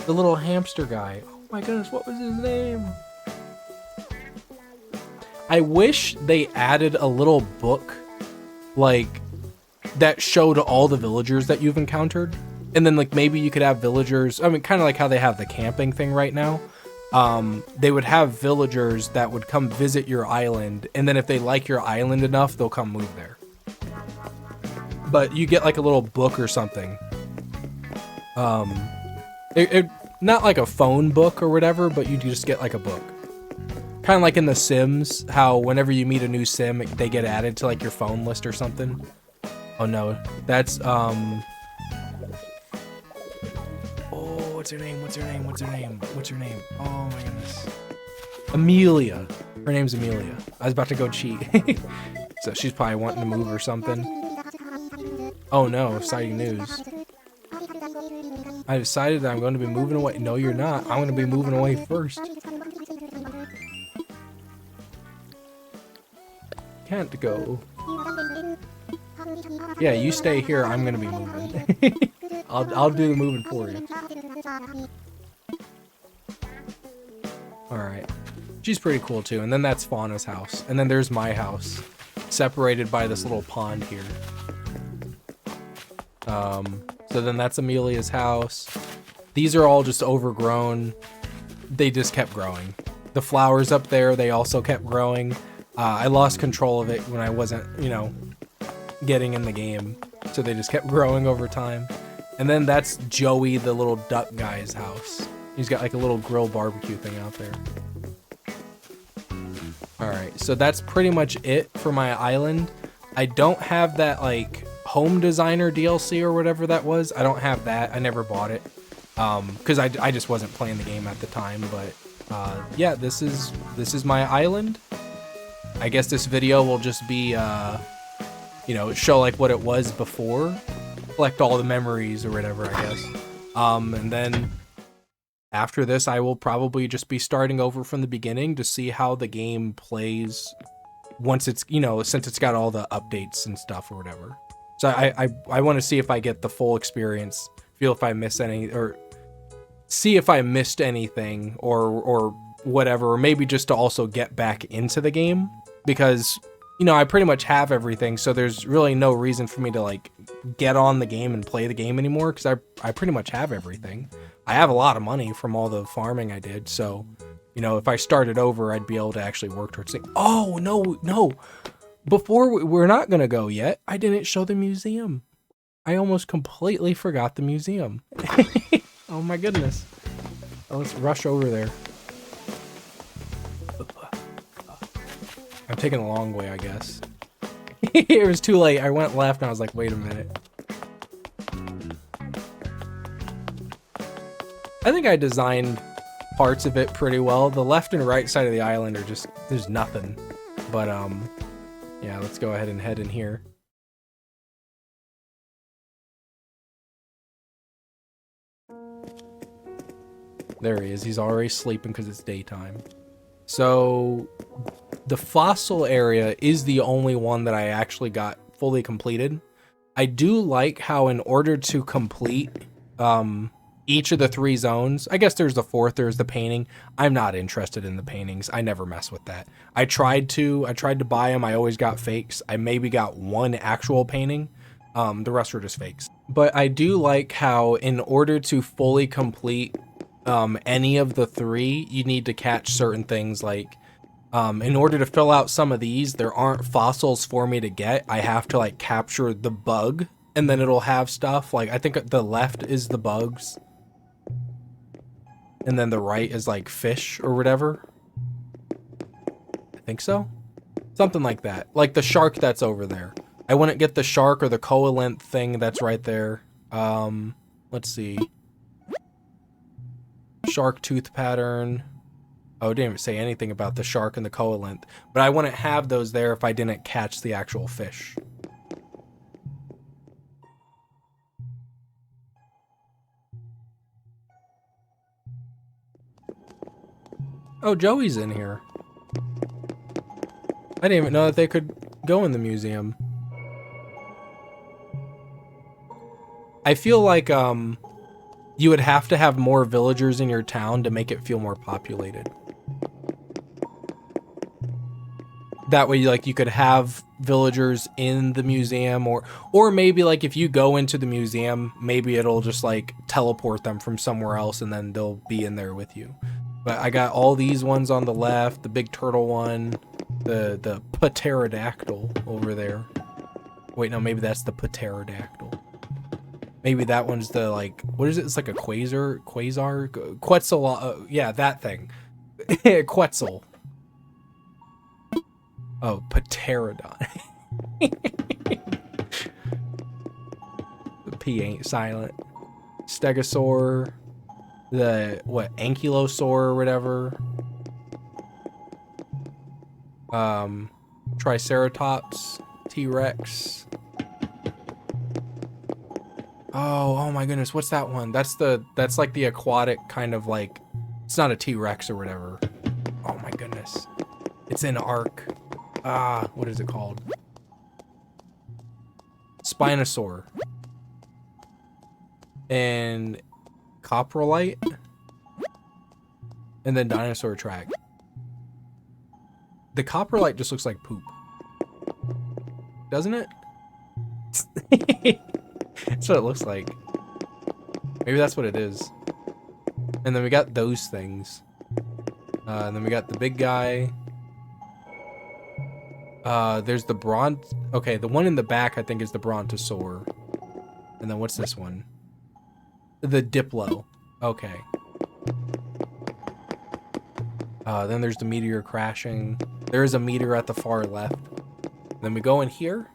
The little hamster guy. Oh my goodness, what was his name? I wish they added a little book, like, that showed all the villagers that you've encountered. And then, like, maybe you could have villagers, I mean, kind of like how they have the camping thing right now. They would have villagers that would come visit your island, and then if they like your island enough, they'll come move there. But you get, like, a little book or something. Not like a phone book or whatever, but you just get, like, a book. Kind of like in The Sims, how whenever you meet a new Sim, they get added to like your phone list or something. Oh no, that's oh, what's her name? What's her name? What's her name? What's her name? Oh my goodness, Amelia. Her name's Amelia. I was about to go cheat. So she's probably wanting to move or something. Oh no, exciting news. I decided that I'm going to be moving away. No, you're not. I'm going to be moving away first. can't go. Yeah, you stay here. I'm gonna be moving. I'll do the moving for you. Alright. She's pretty cool too. And then that's Fauna's house. And then there's my house, separated by this little pond here. So then that's Amelia's house. These are all just overgrown. They just kept growing. The flowers up there, they also kept growing. I lost control of it when I wasn't, you know, getting in the game. So they just kept growing over time. And then that's Joey, the little duck guy's house. He's got like a little grill barbecue thing out there. Alright, so that's pretty much it for my island. I don't have that like home designer DLC or whatever that was. I don't have that. I never bought it. Because I just wasn't playing the game at the time. But yeah, this is my island. I guess this video will just be you know, show like what it was before. Collect all the memories or whatever, I guess. And then after this, I will probably just be starting over from the beginning to see how the game plays once it's, you know, since it's got all the updates and stuff or whatever. So I want to see if I get the full experience, feel if I miss any, or see if I missed anything or whatever, or maybe just to also get back into the game, because, you know, I pretty much have everything, so there's really no reason for me to like get on the game and play the game anymore, because I pretty much have everything. I have a lot of money from all the farming I did, so, you know, if I started over, I'd be able to actually work towards it. Oh, no. Before, we're not going to go yet. I didn't show the museum. I almost completely forgot the museum. Oh my goodness. Oh, let's rush over there. I'm taking the long way, I guess. It was too late. I went left and I was like, wait a minute. I think I designed parts of it pretty well. The left and right side of the island are just, there's nothing. But, yeah, let's go ahead and head in here. There he is. He's already sleeping because it's daytime. So, the fossil area is the only one that I actually got fully completed. I do like how in order to complete, each of the 3 zones, I guess there's the 4th, there's the painting. I'm not interested in the paintings. I never mess with that. I tried to buy them. I always got fakes. I maybe got 1 actual painting. The rest were just fakes. But I do like how in order to fully complete any of the 3, you need to catch certain things. Like, in order to fill out some of these, there aren't fossils for me to get. I have to like capture the bug, and then it'll have stuff. Like, I think the left is the bugs, and then the right is like fish or whatever. I think so. Something like that. Like the shark that's over there. I wouldn't get the shark or the covalent thing that's right there. Let's see. Shark tooth pattern. Oh, it didn't even say anything about the shark and the covalent. But I wouldn't have those there if I didn't catch the actual fish. Oh, Joey's in here. I didn't even know that they could go in the museum. I feel like you would have to have more villagers in your town to make it feel more populated. That way, like, you could have villagers in the museum, or maybe like if you go into the museum, maybe it'll just like teleport them from somewhere else and then they'll be in there with you. But I got all these ones on the left, the big turtle one, the pterodactyl over there. Wait, no, maybe that's the pterodactyl. Maybe that one's the, like, what is it? It's like a quasar, Quetzal, yeah, that thing. Quetzal. Oh, pterodon. The P ain't silent. Stegosaur. The, what, ankylosaur or whatever. Triceratops. T-Rex. Oh my goodness, what's that one? That's like the aquatic kind of like, it's not a T-Rex or whatever. Oh my goodness. It's in Ark. what is it called? Spinosaur. And coprolite. And then dinosaur track. The coprolite just looks like poop. Doesn't it? That's what it looks like. Maybe that's what it is. And then we got those things. And then we got the big guy. There's the okay, the one in the back I think is the brontosaur. And then what's this one? The Diplo. Okay. Then there's the meteor crashing. There is a meteor at the far left. Then we go in here.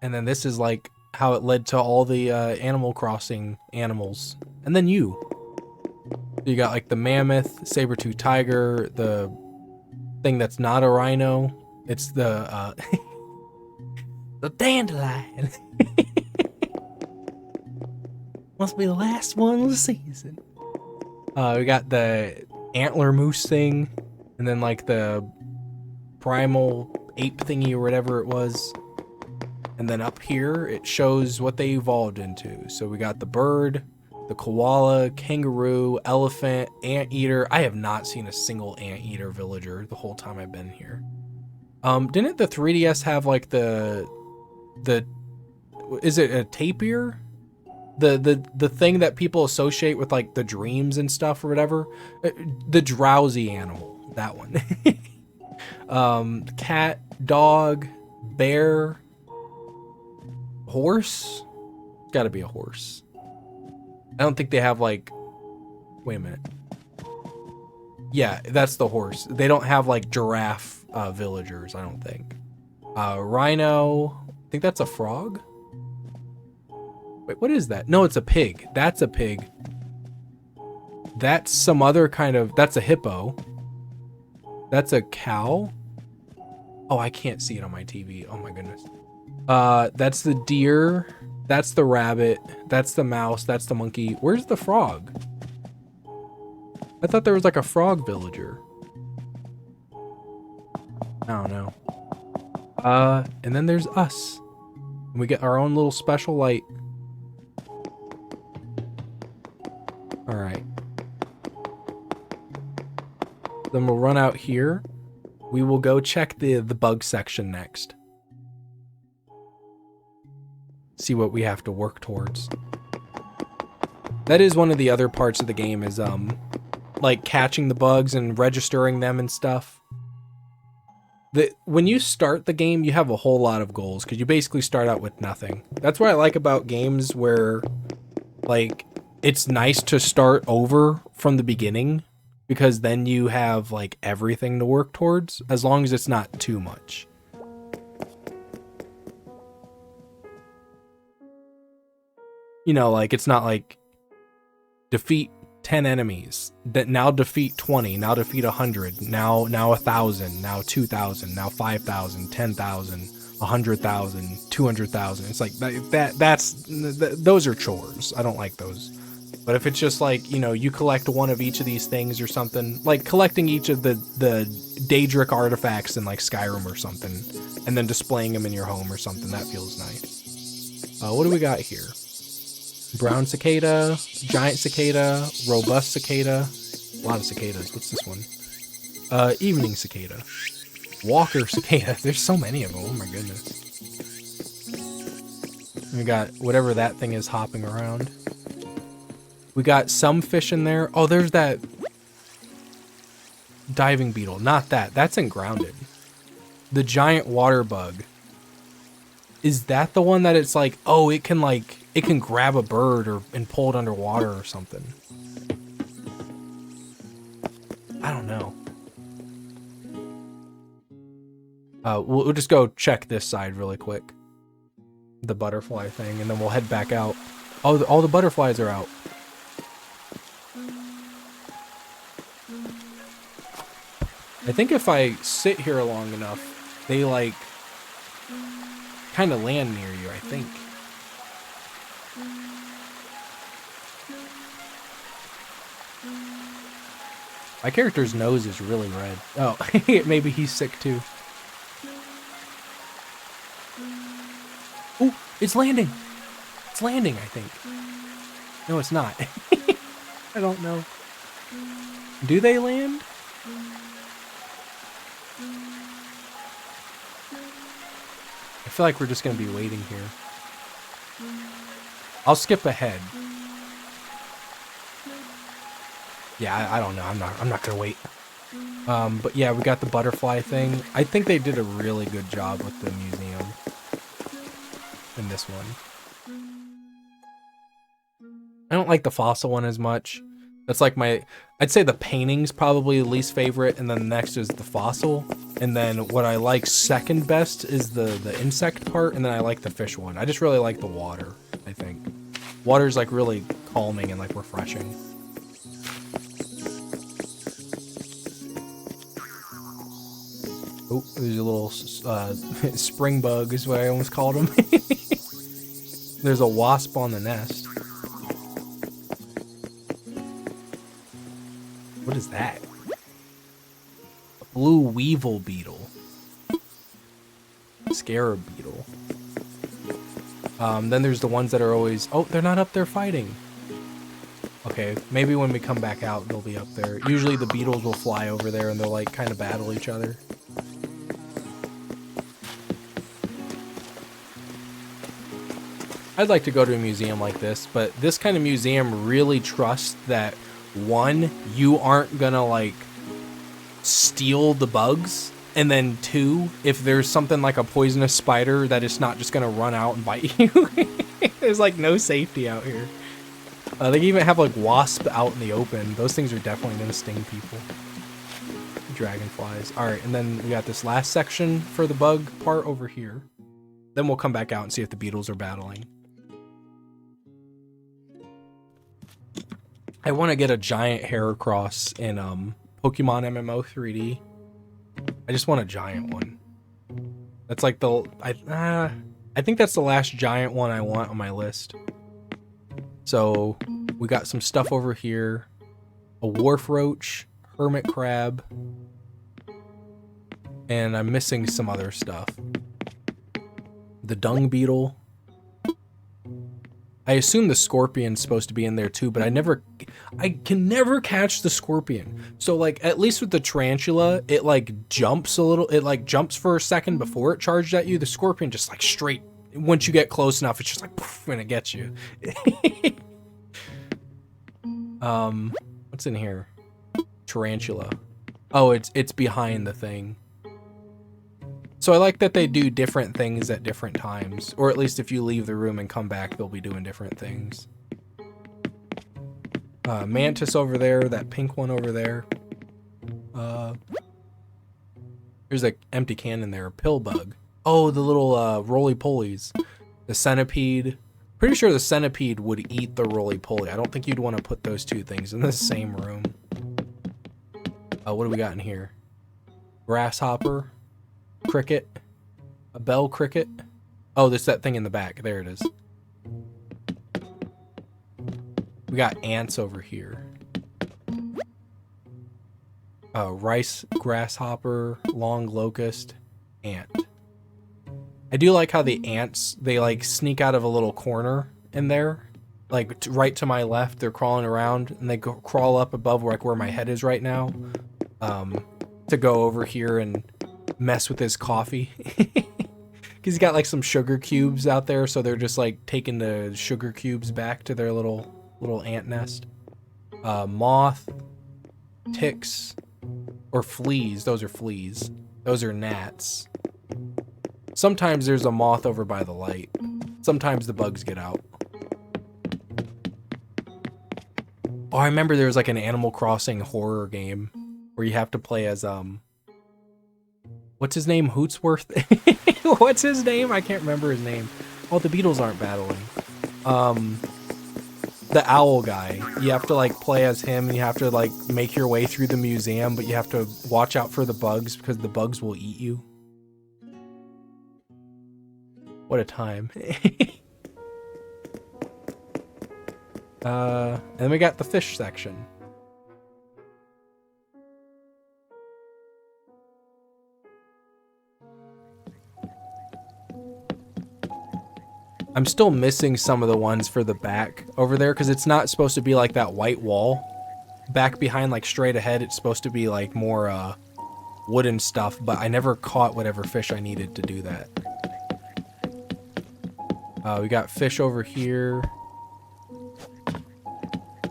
And then this is like how it led to all the Animal Crossing animals. And then you. You got like the mammoth, saber-tooth tiger, the thing that's not a rhino. It's the the dandelion. Must be the last one of the season. We got the antler moose thing, and then like the primal ape thingy or whatever it was. And then up here it shows what they evolved into. So we got the bird, the koala, kangaroo, elephant, anteater. I have not seen a single anteater villager the whole time I've been here. Didn't the 3DS have like the is it a tapir? The thing that people associate with like the dreams and stuff or whatever? The drowsy animal, that one. Cat, dog, bear, horse? It's gotta be a horse. I don't think they have like, wait a minute. Yeah, that's the horse. They don't have like giraffe villagers, I don't think. Rhino, I think that's a frog. Wait, what is that? No, it's a pig. That's a pig. That's some other kind of, that's a hippo. That's a cow. Oh, I can't see it on my TV. Oh my goodness. That's the deer. That's the rabbit. That's the mouse. That's the monkey. Where's the frog? I thought there was like a frog villager. I don't know. And then there's us. And we get our own little special light. All right. Then we'll run out here. We will go check the bug section next. See what we have to work towards. That is one of the other parts of the game is like catching the bugs and registering them and stuff. When you start the game, you have a whole lot of goals because you basically start out with nothing. That's what I like about games where like it's nice to start over from the beginning because then you have like everything to work towards as long as it's not too much. You know, like it's not like defeat 10 enemies, that now defeat 20, now defeat 100, now 1,000, now 2,000, now 5,000, 10,000, 100,000, 200,000. It's like those are chores. I don't like those. But if it's just like, you know, you collect one of each of these things or something, like collecting each of the Daedric artifacts in like Skyrim or something, and then displaying them in your home or something, that feels nice. What do we got here? Brown cicada, giant cicada, robust cicada, a lot of cicadas. What's this one? Evening cicada, walker cicada. There's so many of them. Oh my goodness. We got whatever that thing is hopping around. We got some fish in there. Oh, there's that diving beetle. Not that. That's in grounded. The giant water bug. Is that the one that it's like, oh, it can grab a bird and pull it underwater or something? I don't know. We'll just go check this side really quick. The butterfly thing, and then we'll head back out. Oh, all the butterflies are out. I think if I sit here long enough, they like kind of land near you, I think. My character's nose is really red. Oh, maybe he's sick too. Ooh, it's landing. It's landing, I think. No, it's not. I don't know. Do they land? I feel like we're just gonna be waiting here. I'll skip ahead. Yeah, I don't know. I'm not gonna wait. But yeah, we got the butterfly thing. I think they did a really good job with the museum in this one. I don't like the fossil one as much. That's like I'd say the painting's probably the least favorite, and then next is the fossil. And then what I like second best is the insect part, and then I like the fish one. I just really like the water, I think. Water's like really calming and like refreshing. Oh, there's a little spring bug is what I almost called him. There's a wasp on the nest. What is that? A blue weevil beetle. Scarab beetle. Then there's the ones that are always... Oh, they're not up there fighting. Okay, maybe when we come back out, they'll be up there. Usually the beetles will fly over there and they'll like kind of battle each other. I'd like to go to a museum like this, but this kind of museum really trusts that, one, you aren't gonna like steal the bugs, and then two, if there's something like a poisonous spider, that it's not just gonna run out and bite you. There's like no safety out here. They even have like wasps out in the open. Those things are definitely gonna sting people. Dragonflies. All right, and then we got this last section for the bug part over here. Then we'll come back out and see if the beetles are battling. I want to get a giant Heracross in Pokemon MMO 3D. I just want a giant one. That's like the I think that's the last giant one I want on my list. So we got some stuff over here. A wharf roach, hermit crab, and I'm missing some other stuff. The dung beetle. I assume the scorpion's supposed to be in there too, but I can never catch the scorpion. So like, at least with the tarantula, it like jumps a little, it like jumps for a second before it charged at you. The scorpion just like straight, once you get close enough, it's just like, poof, and it gets you. What's in here? Tarantula. Oh, it's behind the thing. So I like that they do different things at different times, or at least if you leave the room and come back, they'll be doing different things. Mantis over there, that pink one over there. There's an empty can in there, a pill bug. Oh, the little roly-polies. The centipede. Pretty sure the centipede would eat the roly-poly. I don't think you'd want to put those two things in the same room. What do we got in here? Grasshopper. Cricket. A bell cricket. Oh, there's that thing in the back. There it is. We got ants over here. Rice grasshopper, long locust, ant. I do like how the ants, they like sneak out of a little corner in there. Like right to my left, they're crawling around and they crawl up above like where my head is right now. To go over here and mess with his coffee. Because he's got like some sugar cubes out there, so they're just like taking the sugar cubes back to their little ant nest. Moth, ticks, or fleas. Those are fleas. Those are gnats. Sometimes there's a moth over by the light. Sometimes the bugs get out. Oh, I remember there was like an Animal Crossing horror game where you have to play as what's his name? Hootsworth? What's his name? I can't remember his name. Oh, the beetles aren't battling. The owl guy. You have to like play as him and you have to like make your way through the museum, but you have to watch out for the bugs because the bugs will eat you. What a time. And then we got the fish section. I'm still missing some of the ones for the back over there because it's not supposed to be like that white wall. Back behind, like straight ahead, it's supposed to be like more wooden stuff, but I never caught whatever fish I needed to do that. We got fish over here.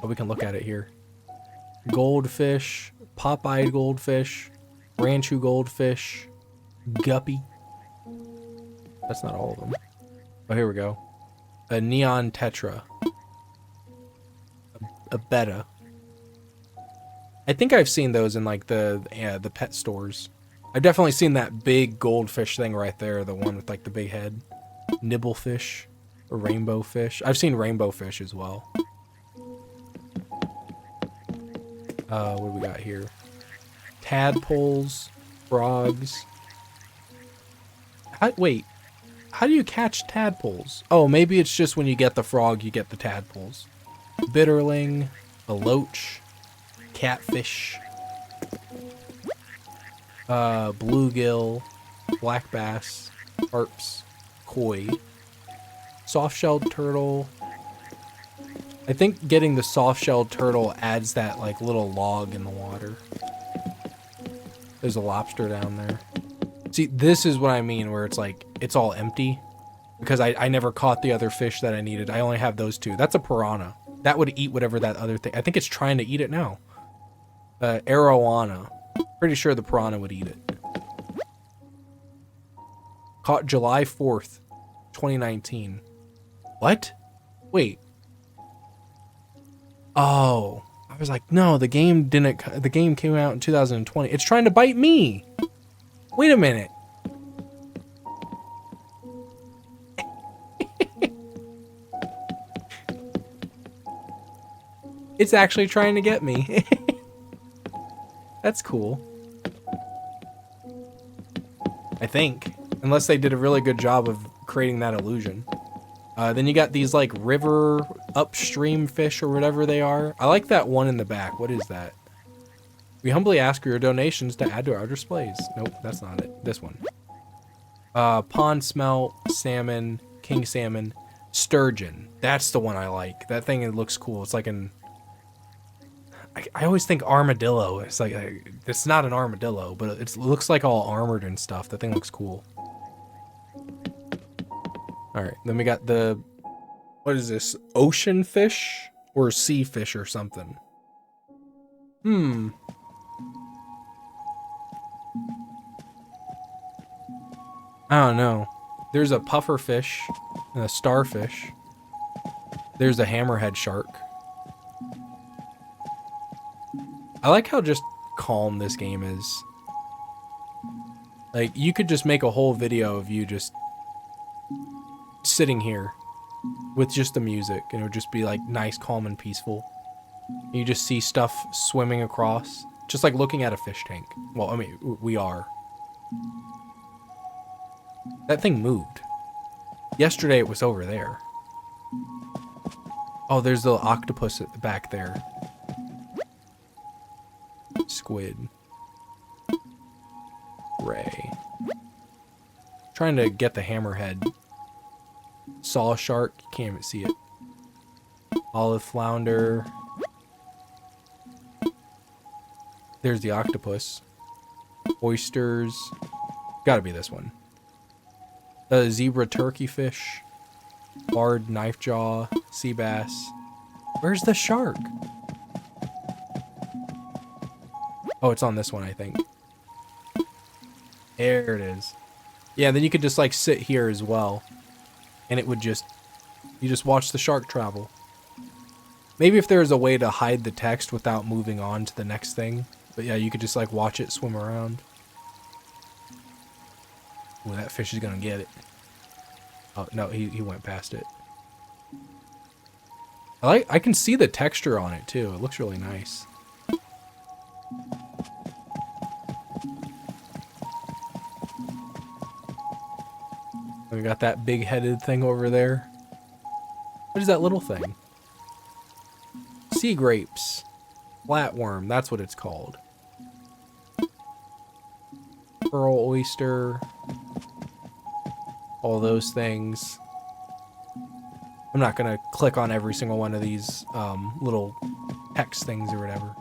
Oh, we can look at it here. Goldfish, pop-eyed goldfish, ranchu goldfish, guppy. That's not all of them. Oh, here we go. A neon tetra. A betta. I think I've seen those in like the pet stores. I've definitely seen that big goldfish thing right there, the one with like the big head. Nibblefish, or rainbow fish. I've seen rainbow fish as well. What do we got here? Tadpoles, frogs. Wait, how do you catch tadpoles? Oh, maybe it's just when you get the frog, you get the tadpoles. Bitterling, a loach, catfish, bluegill, black bass, carps, koi, soft-shelled turtle. I think getting the soft-shelled turtle adds that like little log in the water. There's a lobster down there. See, this is what I mean where it's like, it's all empty. Because I never caught the other fish that I needed. I only have those two. That's a piranha. That would eat whatever that other thing... I think it's trying to eat it now. Arowana. Pretty sure the piranha would eat it. Caught July 4th, 2019. What? Wait. Oh. I was like, no, the game didn't... The game came out in 2020. It's trying to bite me. Wait a minute. It's actually trying to get me. That's cool. I think. Unless they did a really good job of creating that illusion. Then you got these like river upstream fish or whatever they are. I like that one in the back. What is that? We humbly ask for your donations to add to our displays. Nope, that's not it. This one. Pond smelt, salmon, king salmon, sturgeon. That's the one I like. That thing, it looks cool. It's like an... I always think armadillo. It's like, it's not an armadillo, but it looks like all armored and stuff. The thing looks cool. Alright, then we got the... What is this? Ocean fish? Or sea fish or something? I don't know. There's a puffer fish and a starfish. There's a hammerhead shark. I like how just calm this game is. Like, you could just make a whole video of you just sitting here with just the music, and it would just be like nice, calm, and peaceful. You just see stuff swimming across, just like looking at a fish tank. Well, I mean, we are. That thing moved. Yesterday it was over there. Oh, there's the octopus back there. Squid. Ray. Trying to get the hammerhead. Saw shark. You can't even see it. Olive flounder. There's the octopus. Oysters. Gotta be this one. Zebra turkey fish. Barred knife jaw. Sea bass. Where's the shark? Oh, it's on this one, I think. There it is. Yeah, then you could just like sit here as well. And it would just... You just watch the shark travel. Maybe if there was a way to hide the text without moving on to the next thing. But yeah, you could just like watch it swim around. Ooh, that fish is gonna get it. Oh, no, he went past it. I can see the texture on it too. It looks really nice. We got that big-headed thing over there. What is that little thing? Sea grapes. Flatworm, that's what it's called. Pearl oyster. All those things. I'm not gonna click on every single one of these little text things or whatever.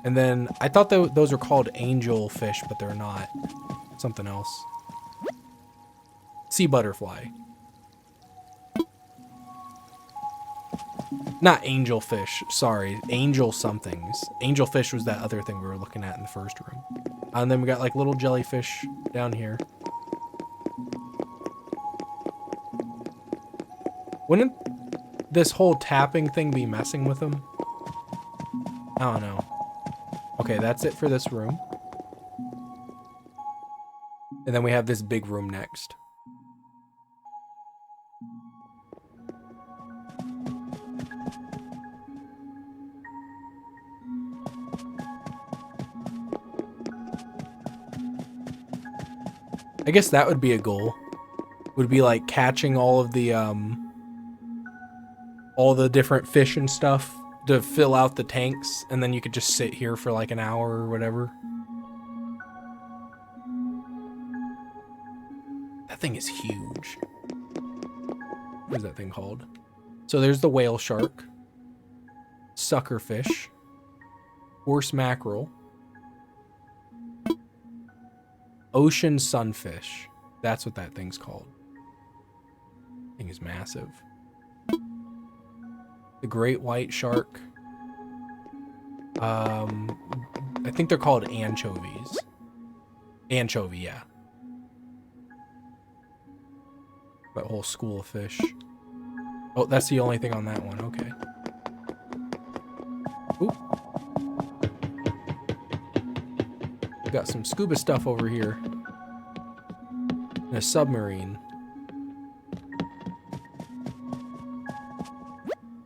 And then I thought those are called angel fish, but they're not. Something else. Sea butterfly. Not angel fish, sorry. Angel somethings. Angel fish was that other thing we were looking at in the first room. And then we got like little jellyfish down here. Wouldn't this whole tapping thing be messing with them? I don't know. Okay, that's it for this room. And then we have this big room next. I guess that would be a goal. Would be like catching all the different fish and stuff to fill out the tanks, and then you could just sit here for like an hour or whatever. That thing is huge. What is that thing called? So there's the whale shark, suckerfish, horse mackerel, ocean sunfish. That's what that thing's called. Thing is massive. The great white shark. I think they're called anchovies. Anchovy, yeah. That whole school of fish. Oh, that's the only thing on that one. Okay. Oop. Got some scuba stuff over here. And a submarine.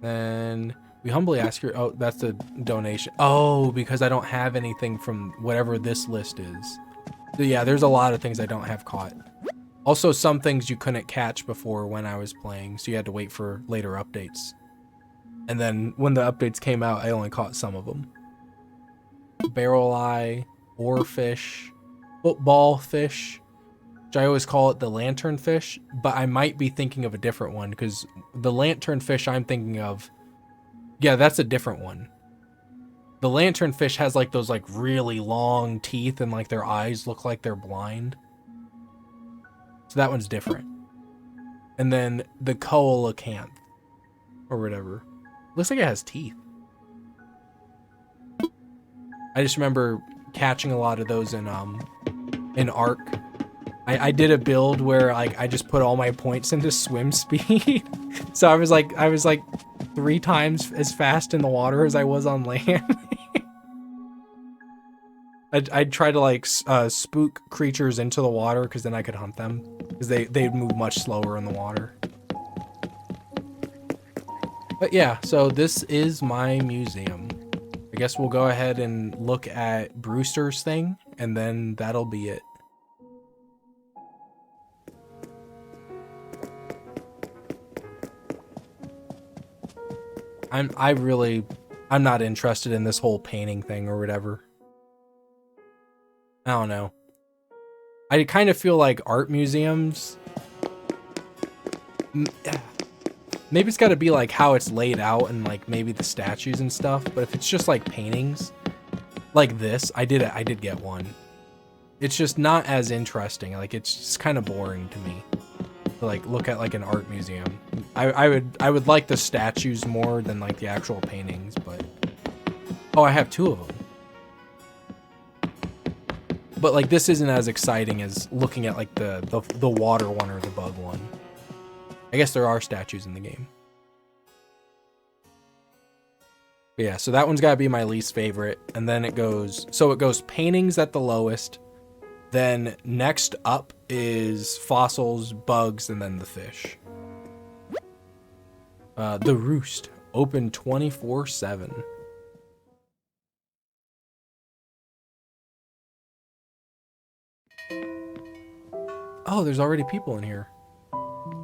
Then we humbly ask her. Oh, that's a donation. Oh, because I don't have anything from whatever this list is. So yeah, there's a lot of things I don't have caught. Also, some things you couldn't catch before when I was playing, so you had to wait for later updates. And then when the updates came out, I only caught some of them. Barrel eye, oarfish, football fish, which I always call it the lantern fish, but I might be thinking of a different one because the lantern fish I'm thinking of, yeah, that's a different one. The lantern fish has like those like really long teeth and like their eyes look like they're blind. So that one's different. And then the coelacanth or whatever. Looks like it has teeth. I just remember catching a lot of those in Ark. I did a build where like I just put all my points into swim speed. So I was like 3 times as fast in the water as I was on land. I'd try to like spook creatures into the water because then I could hunt them because they'd move much slower in the water. But yeah, so this is my museum. I guess we'll go ahead and look at Brewster's thing and then that'll be it. I'm not interested in this whole painting thing or whatever. I don't know. I kind of feel like art museums, maybe it's got to be like how it's laid out and like maybe the statues and stuff, but if it's just like paintings like this, I did get one. It's just not as interesting. Like it's just kind of boring to me to like look at like an art museum. I would like the statues more than like the actual paintings, but oh, I have 2 of them. But like this isn't as exciting as looking at like the water one or the bug one. I guess there are statues in the game. But yeah, so that one's gotta be my least favorite. And then it goes paintings at the lowest. Then next up is fossils, bugs, and then the fish. The Roost, open 24/7. Oh, there's already people in here.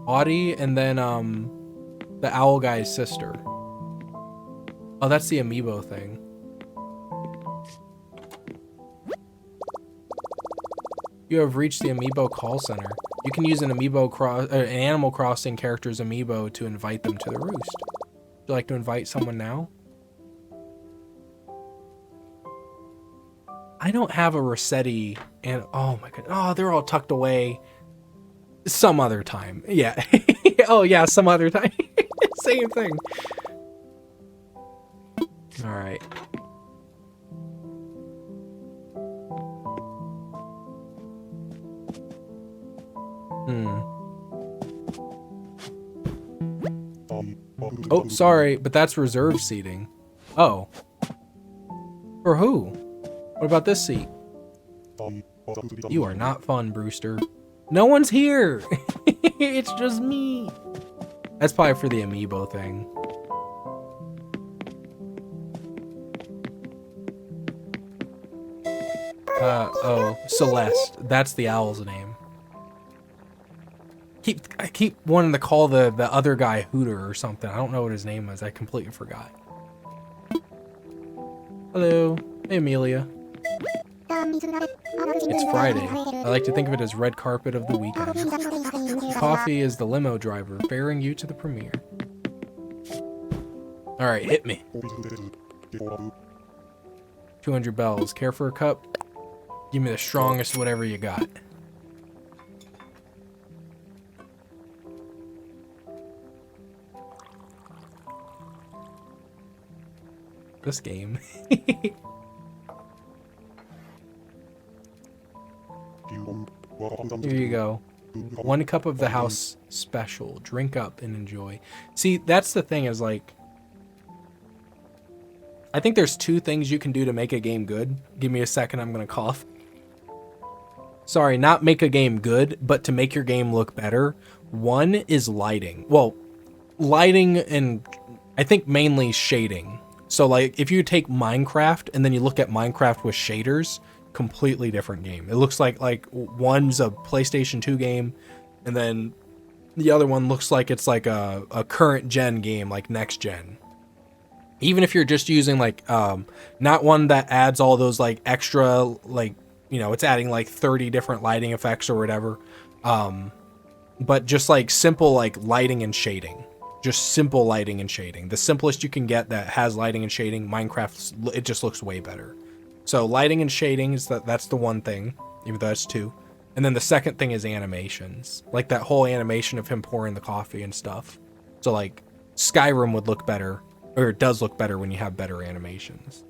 Audie and then the owl guy's sister. Oh, that's the amiibo thing. You have reached the amiibo call center. You can use an an Animal Crossing character's amiibo to invite them to the roost. Would you like to invite someone now? I don't have a Rossetti, and oh my god, oh, they're all tucked away. Some other time, yeah. Oh yeah, some other time. Same thing. All right. Oh, sorry, but that's reserved seating. Oh. For who? What about this seat? You are not fun, Brewster. No one's here! It's just me! That's probably for the amiibo thing. Oh, Celeste. That's the owl's name. I keep wanting to call the other guy Hooter or something. I don't know what his name was. I completely forgot. Hello. Hey, Amelia. It's Friday. I like to think of it as red carpet of the weekend. Coffee is the limo driver, bearing you to the premiere. Alright, hit me. 200 bells. Care for a cup? Give me the strongest whatever you got. This game. Here you go. 1 cup of the house special. Drink up and enjoy. See, that's the thing is like, I think there's 2 things you can do to make a game good. Give me a second, I'm gonna cough. Sorry, not make a game good, but to make your game look better. 1 is lighting. Well, lighting and I think mainly shading. So like if you take Minecraft and then you look at Minecraft with shaders, completely different game. It looks like one's a PlayStation 2 game and then the other one looks like it's like a current gen game, like next gen. Even if you're just using like not one that adds all those like extra, like, you know, it's adding like 30 different lighting effects or whatever, but just like simple like lighting and shading. Just simple lighting and shading. The simplest you can get that has lighting and shading, Minecraft, it just looks way better. So lighting and shading is that's the one thing, even though that's 2. And then the second thing is animations. Like that whole animation of him pouring the coffee and stuff. So like Skyrim would look better, or it does look better when you have better animations.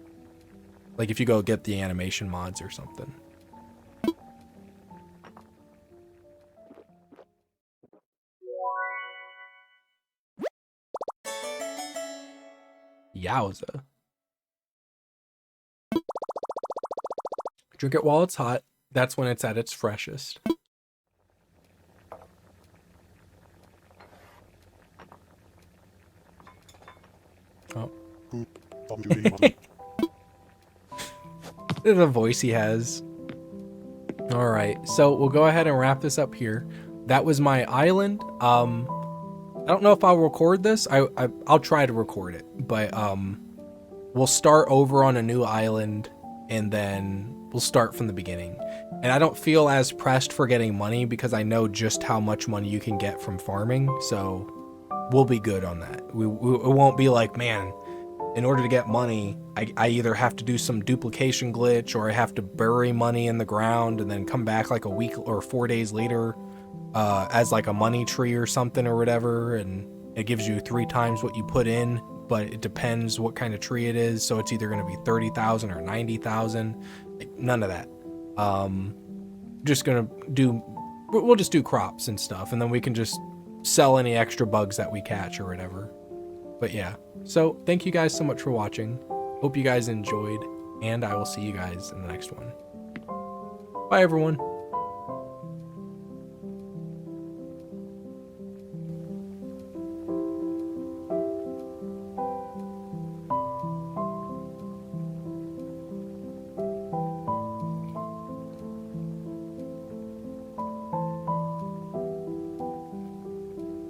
Like if you go get the animation mods or something. Yowza. Drink it while it's hot. That's when it's at its freshest. Oh. The voice he has. Alright, so we'll go ahead and wrap this up here. That was my island. I don't know if I'll record this. I'll try to record it, but we'll start over on a new island and then we'll start from the beginning. And I don't feel as pressed for getting money because I know just how much money you can get from farming, so we'll be good on that. It won't be like, man, in order to get money, I either have to do some duplication glitch or I have to bury money in the ground and then come back like a week or 4 days later as like a money tree or something or whatever, and it gives you 3 times what you put in, but it depends what kind of tree it is, so it's either going to be 30,000 or 90,000. None of that. We'll just do crops and stuff, and then we can just sell any extra bugs that we catch or whatever. But yeah, so thank you guys so much for watching. Hope you guys enjoyed, and I will see you guys in the next one. Bye everyone.